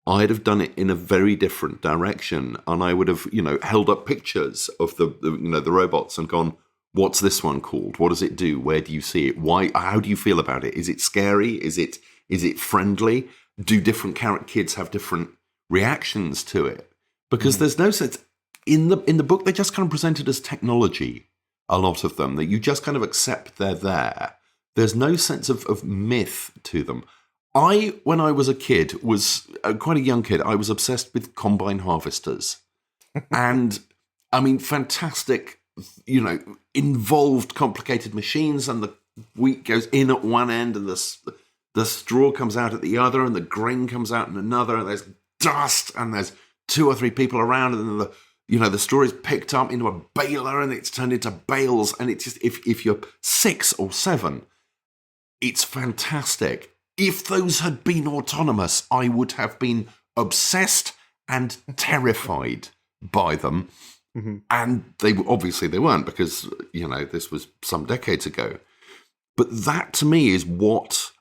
B: I'd have done it in a very different direction, and I would have, held up pictures of the robots and gone, what's this one called? What does it do? Where do you see it? Why? How do you feel about it? Is it scary? Is it friendly? Do different kids have different reactions to it? Because there's no sense in the book. They're just kind of presented as technology. A lot of them that you just kind of accept they're there. There's no sense of myth to them. When I was a kid, was quite a young kid, I was obsessed with combine harvesters. And, I mean, fantastic, involved, complicated machines, and the wheat goes in at one end, and the straw comes out at the other, and the grain comes out in another, and there's dust, and there's 2 or 3 people around, and then the straw is picked up into a baler, and it's turned into bales, and it's just, if you're 6 or 7, it's fantastic. If those had been autonomous, I would have been obsessed and terrified by them. Mm-hmm. And they weren't, because, this was some decades ago. But that, to me, is what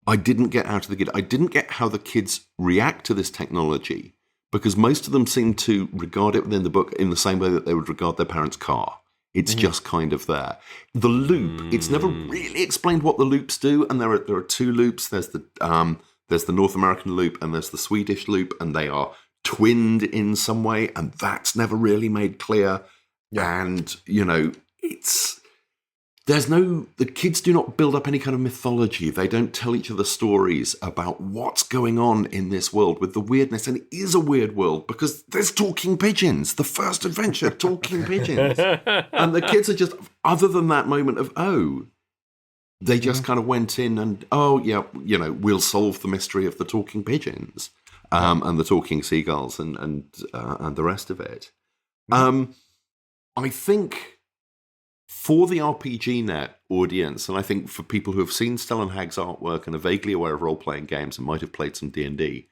B: I didn't get out of the kid. I didn't get how the kids react to this technology, because most of them seem to regard it within the book in the same way that they would regard their parents' car. It's just kind of there. The loop, it's never really explained what the loops do, and there are 2 loops. There's the North American loop and there's the Swedish loop, and they are twinned in some way, and that's never really made clear. Yeah. And, the kids do not build up any kind of mythology. They don't tell each other stories about what's going on in this world with the weirdness. And it is a weird world because there's talking pigeons. The first adventure, talking pigeons. And the kids are just, other than that moment of, they just kind of went in and, we'll solve the mystery of the talking pigeons and the talking seagulls and the rest of it. I think, for the RPGNet audience, and I think for people who have seen Stålenhag's artwork and are vaguely aware of role-playing games and might have played some D&D,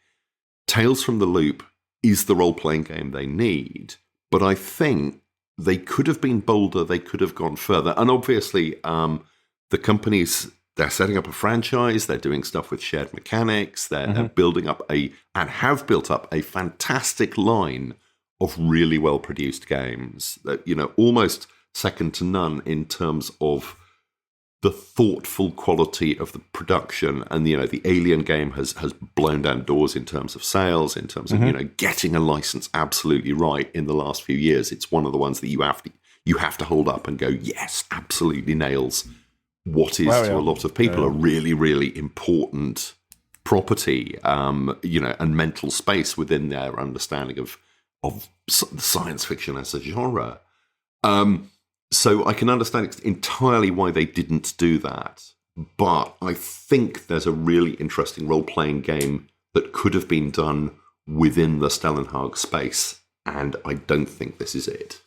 B: Tales from the Loop is the role-playing game they need. But I think they could have been bolder, they could have gone further. And obviously, the companies, they're setting up a franchise, they're doing stuff with shared mechanics, they're building up and have built up a fantastic line of really well-produced games that, almost second to none in terms of the thoughtful quality of the production. And, the Alien game has blown down doors in terms of sales, in terms of, getting a license absolutely right in the last few years. It's one of the ones that you have to hold up and go, yes, absolutely nails what is to a lot of people a really, really important property, and mental space within their understanding of science fiction as a genre. So I can understand entirely why they didn't do that. But I think there's a really interesting role-playing game that could have been done within the Stålenhag space, and I don't think this is it.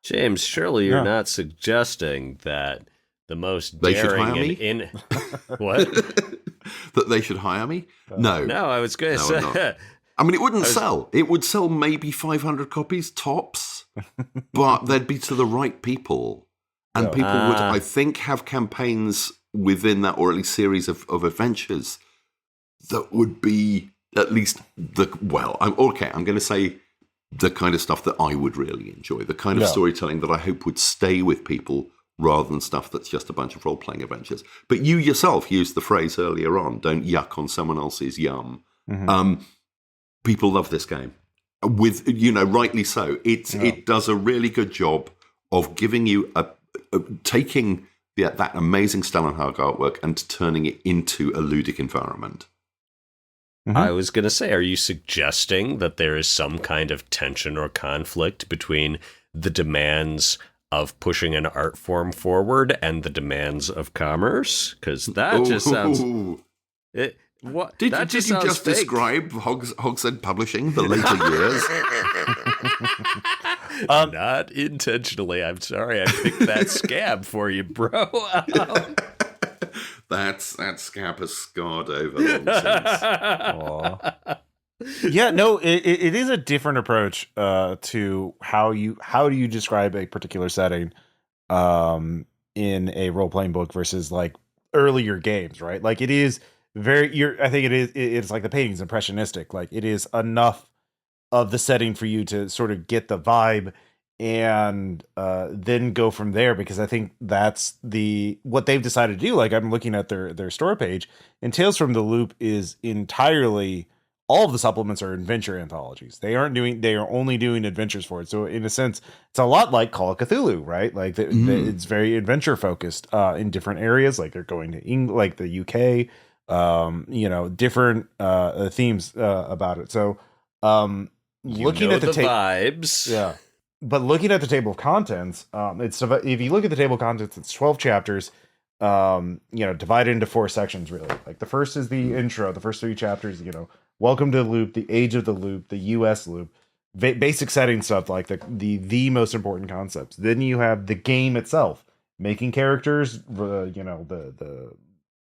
C: James, surely you're not suggesting that the most daring... They should hire me? What?
B: That they should hire me? No.
C: No, I was going to say...
B: I mean, it wouldn't sell. It would sell maybe 500 copies, tops. But they'd be to the right people. And people would, I think, have campaigns within that, or at least series of adventures that would be at least I'm going to say the kind of stuff that I would really enjoy, the kind of storytelling that I hope would stay with people rather than stuff that's just a bunch of role-playing adventures. But you yourself used the phrase earlier on, don't yuck on someone else's yum. People love this game. With, rightly so. It does a really good job of giving you taking that amazing Stålenhag artwork and turning it into a ludic environment.
C: I was going to say, are you suggesting that there is some kind of tension or conflict between the demands of pushing an art form forward and the demands of commerce? Because that just sounds... What?
B: Did you just describe Hogshead Publishing, the later years?
C: Not intentionally. I'm sorry. I picked that scab for you, bro.
B: That scab has scarred over long since.
A: Yeah, no, it is a different approach to how do you describe a particular setting in a role playing book versus like earlier games, right? Like it is I think it's like the painting's impressionistic. Like it is enough of the setting for you to sort of get the vibe and then go from there, because I think that's what they've decided to do. Like I'm looking at their store page, and Tales from the Loop is entirely, all of the supplements are adventure anthologies. They are only doing adventures for it. So in a sense, it's a lot like Call of Cthulhu, right? Like it's very adventure focused in different areas. Like they're going to England, like the UK, different themes about it. So looking at the
C: vibes.
A: Yeah. But looking at the table of contents, if you look at the table of contents, it's 12 chapters, divided into 4 sections, really. Like the first is the intro, the first 3 chapters, welcome to the loop, the age of the loop, the US loop, basic setting stuff, like the most important concepts. Then you have the game itself, making characters, the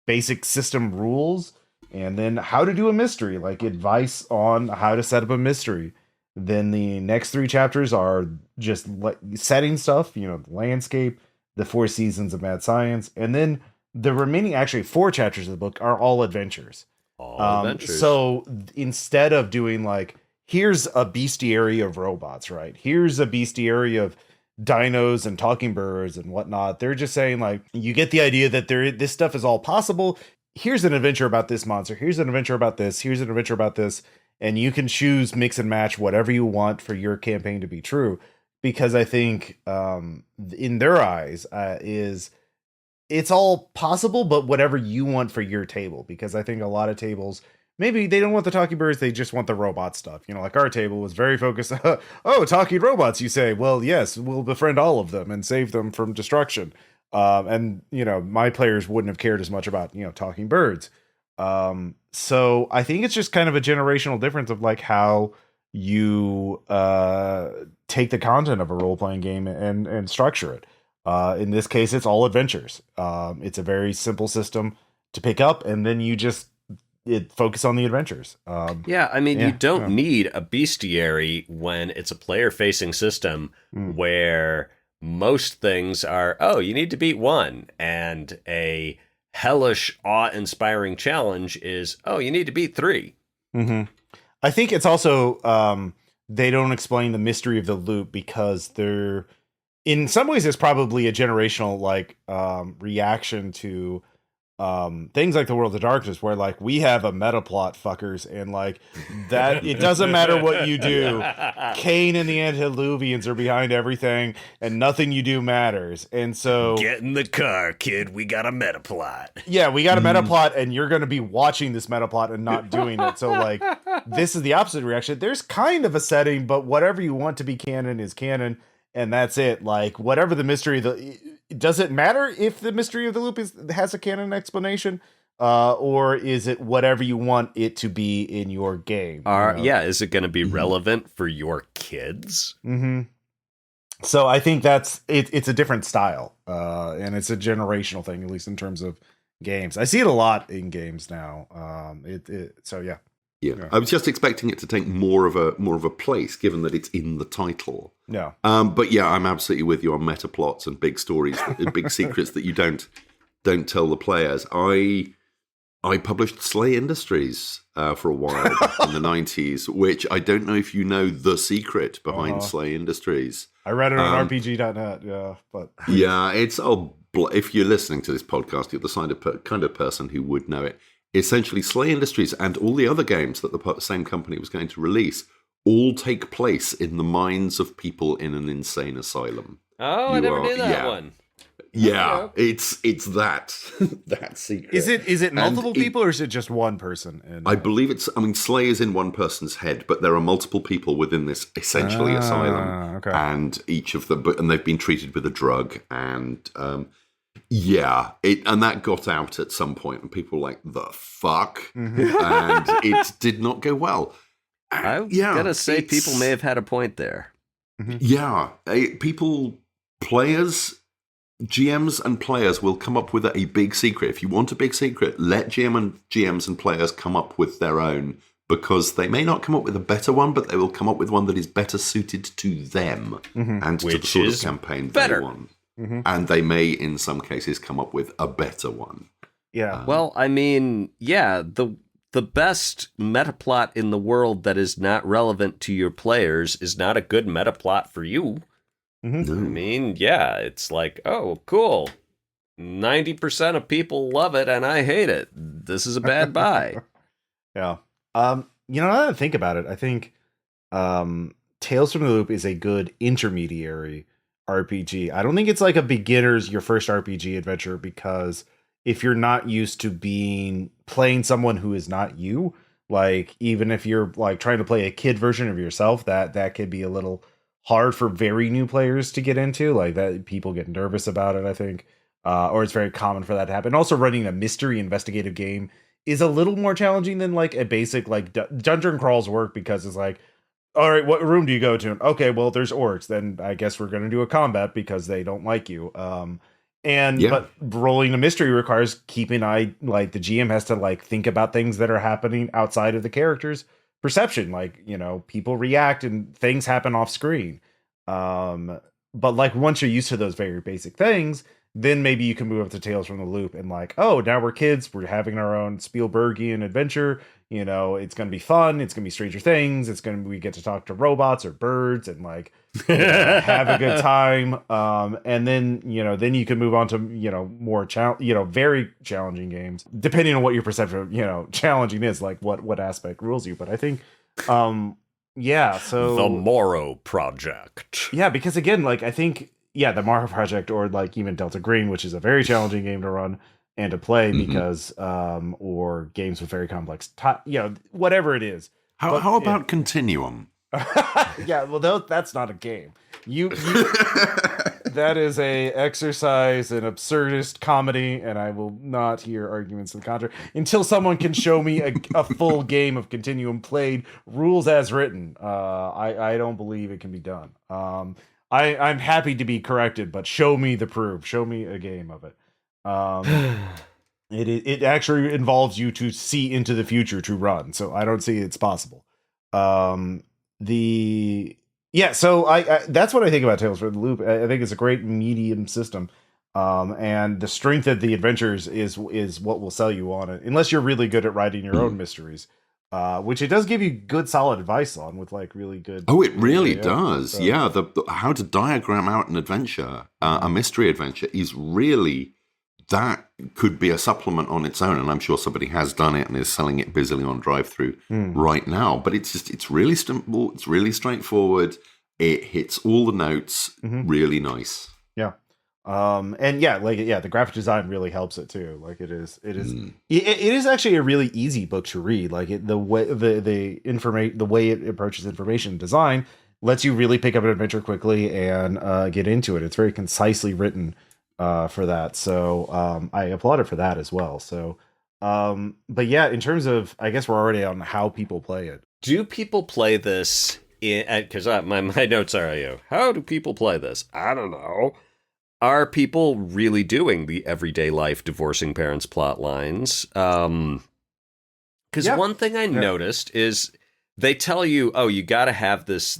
A: basic system rules, and then how to do a mystery, like advice on how to set up a mystery. Then the next 3 chapters are just setting stuff, the landscape, the 4 seasons of mad science. And then the remaining, actually 4 chapters of the book are all adventures.
C: Adventures.
A: So instead of doing like, here's a bestiary of robots, right? Here's a bestiary of dinos and talking birds and whatnot. They're just saying like, you get the idea that this stuff is all possible. Here's an adventure about this monster. Here's an adventure about this. Here's an adventure about this. And you can choose, mix and match whatever you want for your campaign to be true. Because I think in their eyes it's all possible, but whatever you want for your table. Because I think a lot of tables, maybe they don't want the talking birds, they just want the robot stuff. Like our table was very focused. Oh, talking robots, you say? Well, yes, we'll befriend all of them and save them from destruction. And my players wouldn't have cared as much about talking birds. So I think it's just kind of a generational difference of like how you take the content of a role-playing game and structure it. In this case, it's all adventures. It's a very simple system to pick up, and then you just focus on the adventures.
C: You don't need a bestiary when it's a player-facing system where most things are, you need to beat 1, and a hellish, awe-inspiring challenge is, you need to beat 3.
A: Mm-hmm. I think it's also they don't explain the mystery of the loop because they're, in some ways, it's probably a generational reaction to things like the World of Darkness, where like we have a meta plot, fuckers, and like that it doesn't matter what you do. Cain and the antediluvians are behind everything, and nothing you do matters. And so
C: get in the car, kid. We got a meta plot.
A: Yeah, we got a meta plot, and you're going to be watching this meta plot and not doing it. So like this is the opposite reaction. There's kind of a setting, but whatever you want to be canon is canon, and that's it. Like whatever the mystery does it matter if the mystery of the loop has a canon explanation, or is it whatever you want it to be in your game?
C: Is it going to be relevant for your kids?
A: Mm-hmm. So I think it's a different style, and it's a generational thing, at least in terms of games. I see it a lot in games now.
B: Yeah, I was just expecting it to take more of a place, given that it's in the title.
A: Yeah.
B: But yeah, I'm absolutely with you on meta plots and big stories, big secrets that you don't tell the players. I published Slay Industries for a while in the 90s, which I don't know if you know the secret behind Slay Industries.
A: I read it on RPG.net. Yeah, but
B: yeah, it's if you're listening to this podcast, you're the kind of person who would know it. Essentially, Slay Industries and all the other games that the same company was going to release all take place in the minds of people in an insane asylum.
C: Oh, I never knew that one.
B: Yeah, it's that secret.
A: Is it multiple people or is it just one person?
B: I believe Slay is in one person's head, but there are multiple people within this essentially asylum,
A: okay.
B: And each of them, and they've been treated with a drug, and and that got out at some point, and people were like, "The fuck," and it did not go well.
C: I gotta say, people may have had a point there.
B: Yeah, players. GMs and players will come up with a big secret. If you want a big secret, let GMs and players come up with their own, because they may not come up with a better one, but they will come up with one that is better suited to them and to the sort of campaign they want. And they may, in some cases, come up with a better one.
A: Yeah.
C: Well, I mean, yeah, the best meta plot in the world that is not relevant to your players is not a good meta plot for you.
B: No.
C: I mean, yeah, it's like, oh, cool. 90% of people love it and I hate it. This is a bad buy.
A: Yeah. Now that I think about it, I think Tales from the Loop is a good intermediary RPG. I don't think it's like your first RPG adventure, because if you're not used to playing someone who is not you, like even if you're like trying to play a kid version of yourself, that could be a little hard for very new players to get into. Like that, people get nervous about it, I think, or it's very common for that to happen. Also, running a mystery investigative game is a little more challenging than like a basic like dungeon crawls work, because it's like, all right, what room do you go to? Okay, well, there's orcs. Then I guess we're going to do a combat because they don't like you. But rolling a mystery requires keeping an eye, like the GM has to like think about things that are happening outside of the character's perception. Like, people react and things happen off screen. But like once you're used to those very basic things, then maybe you can move up to Tales from the Loop and like, oh, now we're kids. We're having our own Spielbergian adventure. It's going to be fun. It's going to be Stranger Things. We get to talk to robots or birds and like have a good time. And then, then you can move on to, more very challenging games, depending on what your perception of, challenging is, like what aspect rules you. But I think, so
C: the Morrow Project.
A: Yeah, because again, like I think, the Morrow Project, or like even Delta Green, which is a very challenging game to run and to play because or games with very complex whatever it is.
B: How about Continuum?
A: Yeah, well, that's not a game. You that is a exercise in absurdist comedy, and I will not hear arguments to the contrary until someone can show me a full game of Continuum played, rules as written. I don't believe it can be done. I'm happy to be corrected, but show me the proof. Show me a game of it. It actually involves you to see into the future to run, so I don't see it's possible. So I that's what I think about Tales from the Loop. I think it's a great medium system, and the strength of the adventures is what will sell you on it, unless you're really good at writing your own mysteries, which it does give you good solid advice on, with like really good.
B: Oh, it really does. So, the how to diagram out an adventure, a mystery adventure, is really. That could be a supplement on its own, and I'm sure somebody has done it and is selling it busily on drive-thru right now. But it's really simple, it's really straightforward. It hits all the notes, really nice. Yeah,
A: the graphic design really helps it too. Like it is actually a really easy book to read. Like the way the way it approaches information design lets you really pick up an adventure quickly and get into it. It's very concisely written. For that, so I applaud it for that as well. So, but yeah, in terms of, I guess we're already on how people play it.
C: Do people play this? Because my notes are, how do people play this? I don't know. Are people really doing the everyday life divorcing parents plot lines? Because one thing I noticed is they tell you, oh, you got to have this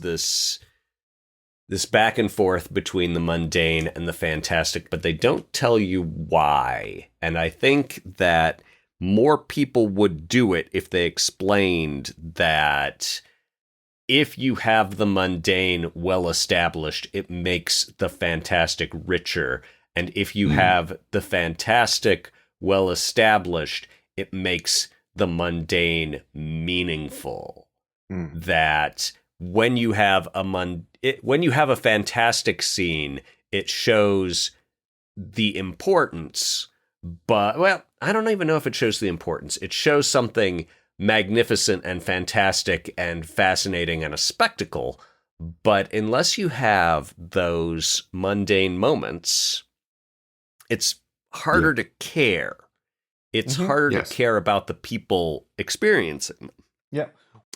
C: back and forth between the mundane and the fantastic, but they don't tell you why. And I think that more people would do it if they explained that if you have the mundane well established, it makes the fantastic richer. And if you have the fantastic well established, it makes the mundane meaningful. That when you have a fantastic scene, it shows the importance, but, well, I don't even know if it shows the importance. It shows something magnificent and fantastic and fascinating and a spectacle, but unless you have those mundane moments, it's harder to care. It's harder to care about the people experiencing them.
A: Yeah.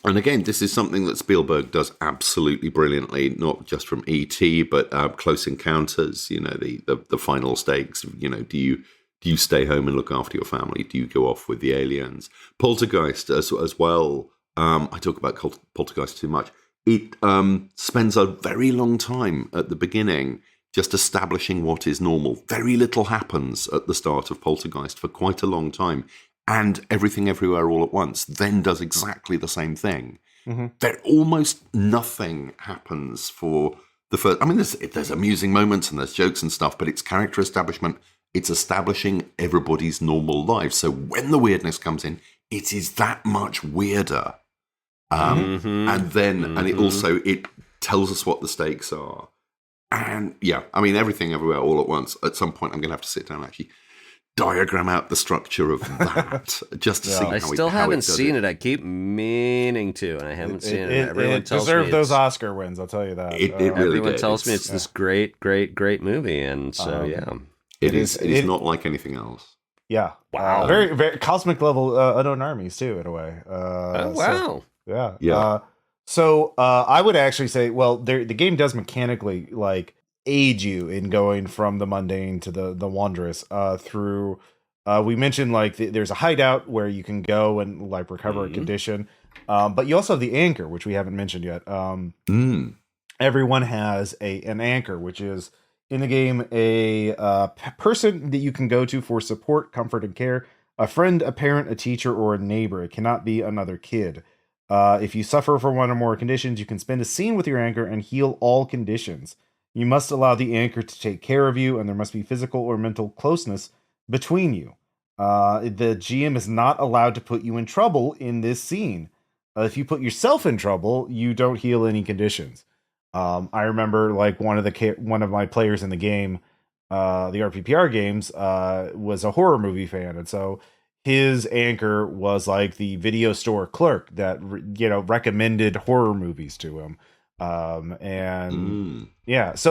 B: And again, this is something that Spielberg does absolutely brilliantly, not just from E.T., but Close Encounters, the final stakes. Do you stay home and look after your family? Do you go off with the aliens? Poltergeist as well I talk about Poltergeist too much. It spends a very long time at the beginning just establishing what is normal. Very little happens at the start of Poltergeist for quite a long time. And Everything Everywhere All at Once then does exactly the same thing. Mm-hmm. There almost nothing happens for the first. I mean, there's amusing moments and there's jokes and stuff, but it's character establishment. It's establishing everybody's normal lives. So when the weirdness comes in, it is that much weirder. And then, and it tells us what the stakes are. And yeah, I mean, Everything Everywhere All at Once. At some point, I'm going to have to sit down and actually diagram out the structure of that just to see how
C: I still haven't seen it. I keep meaning to, and I haven't seen it. Everyone tells me
A: deserved those Oscar wins. I'll tell you that.
B: It really
C: everyone
B: did.
C: Tells me it's this great movie, and so
B: it is not like anything else.
A: Yeah,
C: wow,
A: very very cosmic level unknown armies too, in a way.
C: Wow,
A: so,
B: yeah.
A: So I would actually say, well, the game does mechanically like aid you in going from the mundane to the wondrous through. We mentioned like there's a hideout where you can go and like recover a condition, but you also have the anchor, which we haven't mentioned yet. Everyone has an anchor, which is in the game a person that you can go to for support, comfort, and care. A friend, a parent, a teacher, or a neighbor. It cannot be another kid. If you suffer from one or more conditions, you can spend a scene with your anchor and heal all conditions. You must allow the anchor to take care of you, and there must be physical or mental closeness between you. The GM is not allowed to put you in trouble in this scene. If you put yourself in trouble, you don't heal any conditions. I remember like one of my players in the game, the RPPR games, was a horror movie fan, and so his anchor was like the video store clerk that recommended horror movies to him. So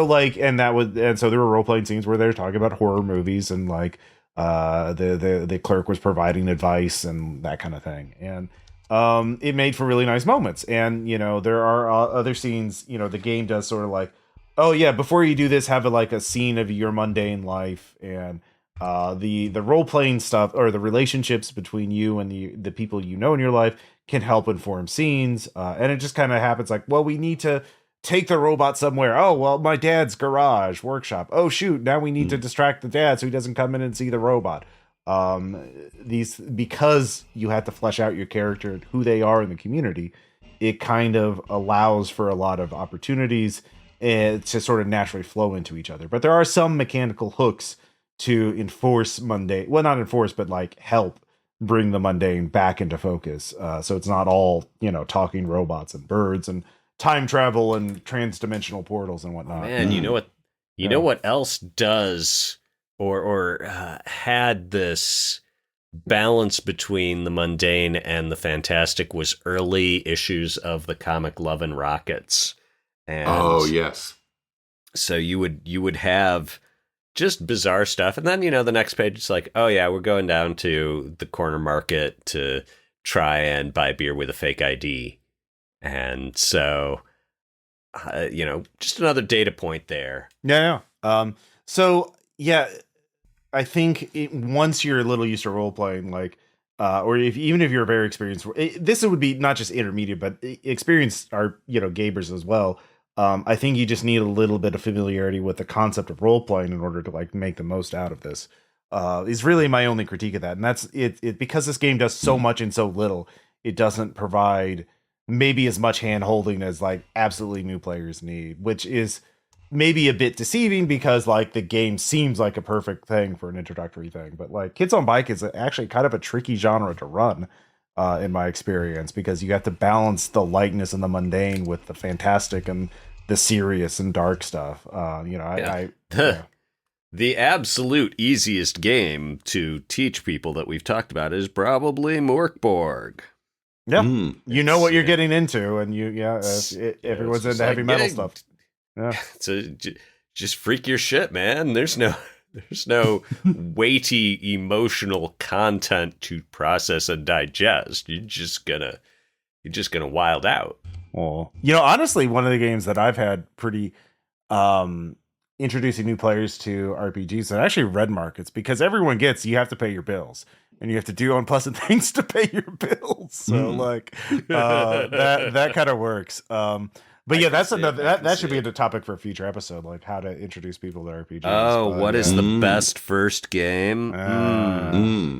A: like, and so there were role-playing scenes where they were talking about horror movies, and like the clerk was providing advice and that kind of thing, and it made for really nice moments. And there are other scenes, the game does sort of like, oh yeah, before you do this, have a scene of your mundane life, and the role-playing stuff or the relationships between you and the people in your life can help inform scenes, and it just kind of happens like, well, we need to take the robot somewhere. Oh, well, my dad's garage workshop. Oh shoot, now we need to distract the dad so he doesn't come in and see the robot. Because you have to flesh out your character and who they are in the community, it kind of allows for a lot of opportunities to sort of naturally flow into each other. But there are some mechanical hooks to enforce mundane, well, not enforce, but like help bring the mundane back into focus. So it's not all, talking robots and birds and time travel and trans-dimensional portals and whatnot.
C: Man, you know what else does or had this balance between the mundane and the fantastic was early issues of the comic Love and Rockets. And
B: oh yes.
C: So you would have just bizarre stuff, and then the next page it's like, oh yeah, we're going down to the corner market to try and buy beer with a fake ID, and so just another data point there.
A: Yeah. So yeah, I think once you're a little used to role playing, like, or even if you're very experienced, this would be not just intermediate, but experienced are gamers as well. I think you just need a little bit of familiarity with the concept of role playing in order to like make the most out of this. Is really my only critique of that, and that's it because this game does so much in so little. It doesn't provide maybe as much hand holding as like absolutely new players need, which is maybe a bit deceiving because like the game seems like a perfect thing for an introductory thing, but like Kids on Bike is actually kind of a tricky genre to run. In my experience, because you have to balance the lightness and the mundane with the fantastic and the serious and dark stuff.
C: The absolute easiest game to teach people that we've talked about is probably Morkborg.
A: Yeah, you know what you're getting into, and everyone's into heavy metal stuff. Yeah,
C: so just freak your shit, man. There's no weighty emotional content to process and digest. You're just gonna wild out.
A: Well, honestly, one of the games that I've had pretty introducing new players to RPGs and actually red markets, because everyone gets, you have to pay your bills. and you have to do unpleasant things to pay your bills. So like that kind of works. But yeah, that's another that should be a topic for a future episode, like how to introduce people to RPGs.
C: Oh, what is the best first game?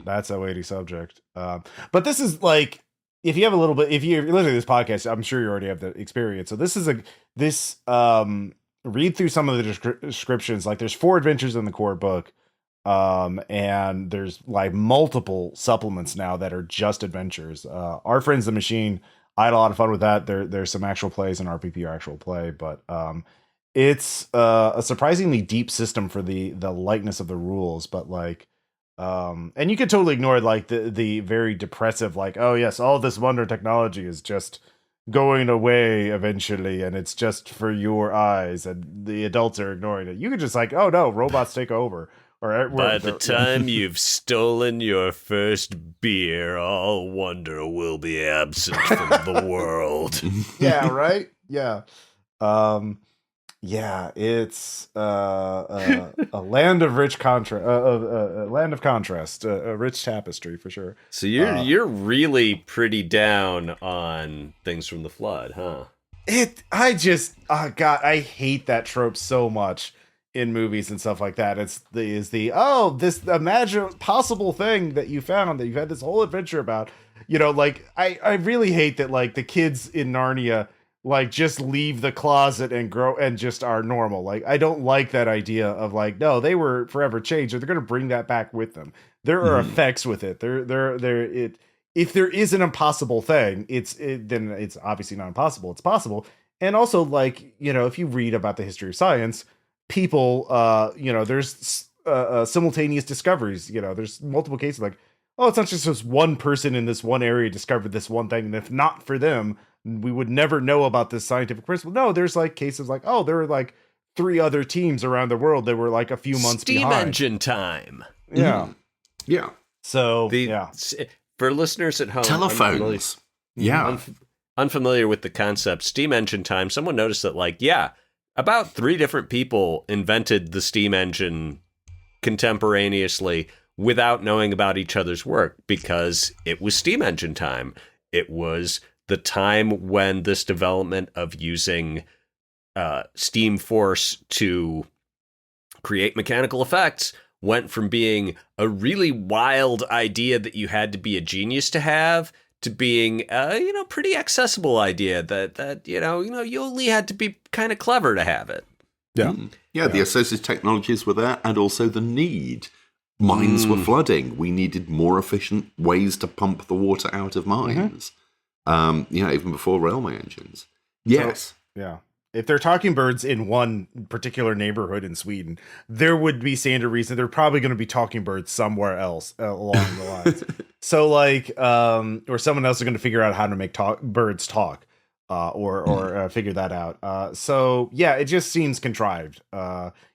A: That's a weighty subject. But this is like, if you have a little bit, if you're listening to this podcast, I'm sure you already have the experience. So this is read through some of the descriptions. Like there's 4 adventures in the core book. And there's like multiple supplements now that are just adventures. Our Friends the Machine, I had a lot of fun with that. There's some actual plays in RPP or actual play, but it's a surprisingly deep system for the lightness of the rules. But like, and you could totally ignore like the very depressive, like, oh yes, all this wonder technology is just going away eventually, and it's just for your eyes, and the adults are ignoring it. You could just like, oh no, robots take over.
C: By the time you've stolen your first beer, all wonder will be absent from the world.
A: Yeah, right? Yeah. Yeah, it's a land of rich a land of contrast, a rich tapestry for sure.
C: So you're really pretty down on Things from the Flood, huh?
A: God, I hate that trope so much in movies and stuff like that. It's this imagine possible thing that you found, that you've had this whole adventure about, like I really hate that like the kids in Narnia like just leave the closet and grow and just are normal. Like I don't like that idea of like, no, they were forever changed, or they're going to bring that back with them. There are effects with it. If there is an impossible thing, then it's obviously not impossible. It's possible. And also like, if you read about the history of science, people, there's simultaneous discoveries. There's multiple cases like, oh, it's not just this one person in this one area discovered this one thing, and if not for them, we would never know about this scientific principle. No, there's like cases like, oh, there were like 3 other teams around the world that were like a few months behind.
C: Steam engine time.
A: Yeah.
B: Yeah.
A: So
C: for listeners at home,
B: telephones.
C: Unfamiliar with the concept, steam engine time. Someone noticed that like, about 3 different people invented the steam engine contemporaneously without knowing about each other's work, because it was steam engine time. It was the time when this development of using steam force to create mechanical effects went from being a really wild idea that you had to be a genius to have, to being a pretty accessible idea that you only had to be kind of clever to have it.
B: Yeah, the associated technologies were there, and also the need. Mines were flooding. We needed more efficient ways to pump the water out of mines. Even before railway engines. Yes.
A: So, if they're talking birds in one particular neighborhood in Sweden, there would be standard reason they're probably going to be talking birds somewhere else along the lines. So like, or someone else is going to figure out how to make birds talk, or figure that out. So yeah, it just seems contrived.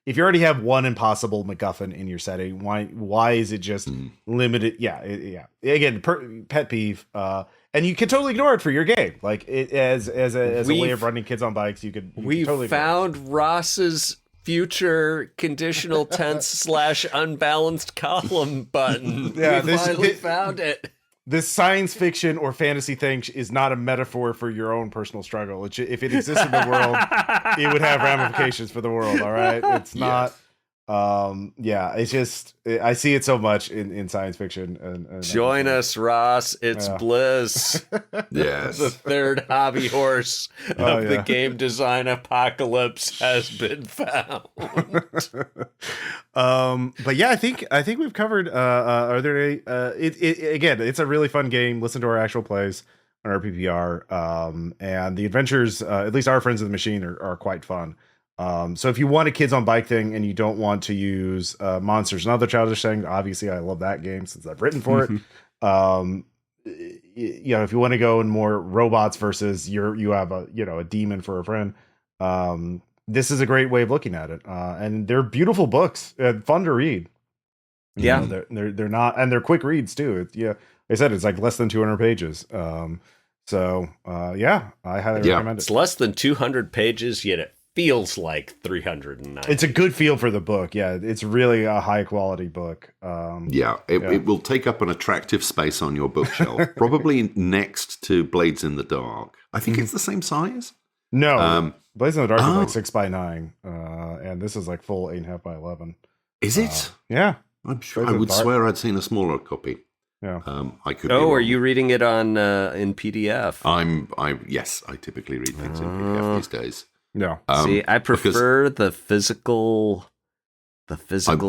A: If you already have one impossible MacGuffin in your setting, why is it just limited? Again, pet peeve. And you can totally ignore it for your game, like as a way of running kids on bikes. We totally
C: found Ross's future conditional tense / unbalanced column button.
A: Yeah,
C: we finally found it.
A: This science fiction or fantasy thing is not a metaphor for your own personal struggle. If it exists in the world, it would have ramifications for the world. All right, it's not. It's just I see it so much in science fiction. And
C: join us, Ross. It's Bliss.
B: Yes,
C: the third hobby horse of the game design apocalypse has been found.
A: But yeah, I think we've covered. Are there any? Again, it's a really fun game. Listen to our actual plays on RPPR. And the adventures, at least our Friends of the Machine, are quite fun. So if you want a kids on bike thing and you don't want to use monsters and other childish things, obviously I love that game since I've written for it. If you want to go in more robots versus you have a demon for a friend, this is a great way of looking at it. And they're beautiful books, fun to read. They're not, and they're quick reads too. Like I said, it's like less than 200 pages. I highly recommend it.
C: It's less than 200 pages, yet it feels like 309.
A: It's a good feel for the book. Yeah, it's really a high quality book.
B: It will take up an attractive space on your bookshelf, probably next to Blades in the Dark. I think it's the same size.
A: No, Blades in the Dark is like 6 by 9, and this is like full 8.5 by 11.
B: Is it?
A: Yeah,
B: I'm sure. I would swear I'd seen a smaller copy.
A: Yeah,
B: I could.
C: Oh, are you reading it on in PDF?
B: Yes, I typically read things in PDF these days.
A: Yeah.
C: See, I prefer the physical,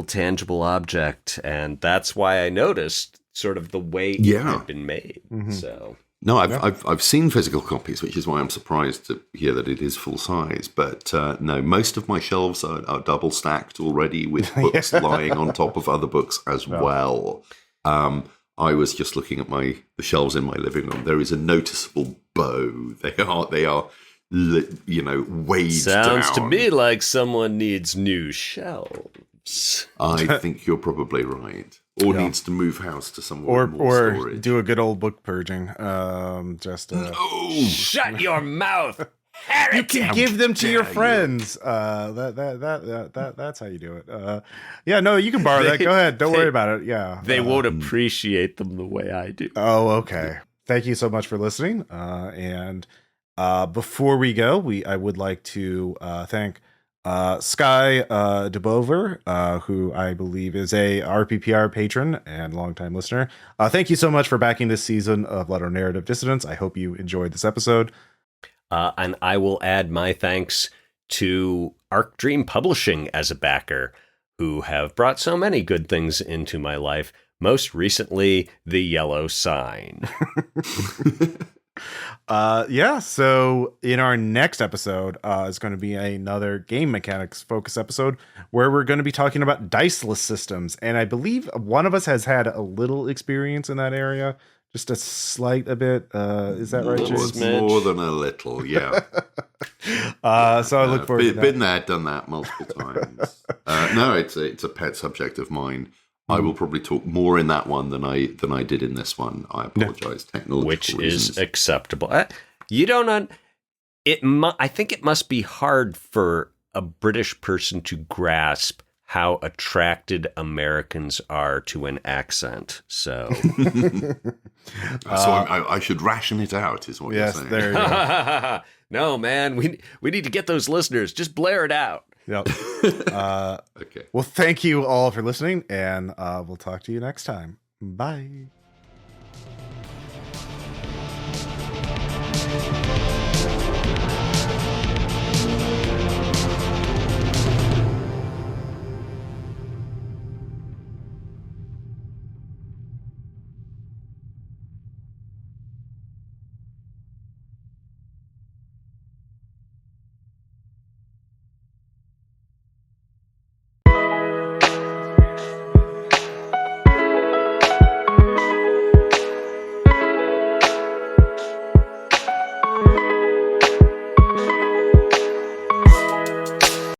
C: tangible object, and that's why I noticed sort of the way it had been made. Mm-hmm. So
B: no, I've seen physical copies, which is why I'm surprised to hear that it is full size. But no, most of my shelves are double stacked already with books lying on top of other books as well. I was just looking at the shelves in my living room. There is a noticeable bow. They are weighed
C: Sounds
B: down.
C: to me like someone needs new shelves.
B: I think you're probably right. Or needs to move house to somewhere more storage.
A: Do a good old book purging.
C: Shut your mouth. Heretic.
A: You can give them to your friends. That's how you do it. You can borrow that. Go ahead. Don't worry about it. Yeah.
C: They won't appreciate them the way I do.
A: Oh, okay. Thank you so much for listening. And before we go, I would like to thank Sky DeBover, who I believe is a RPPR patron and longtime listener. Thank you so much for backing this season of Ludonarrative Dissidents. I hope you enjoyed this episode.
C: And I will add my thanks to Arc Dream Publishing as a backer, who have brought so many good things into my life. Most recently, the yellow sign.
A: So in our next episode is going to be another game mechanics focus episode where we're going to be talking about diceless systems. And I believe one of us has had a little experience in that area. Just a bit. Is that right, James?
B: More than a little, yeah.
A: So I look forward to that.
B: Been there, done that multiple times. No, it's a pet subject of mine. I will probably talk more in that one than I did in this one. I apologize. Technological
C: Which
B: reasons.
C: is acceptable. You don't. I think it must be hard for a British person to grasp how attracted Americans are to an accent. So
B: I should ration it out, is what you're saying.
A: There you go.
C: No, man, we need to get those listeners. Just blare it out.
A: Yep.
B: Okay.
A: Well, thank you all for listening, and we'll talk to you next time. Bye.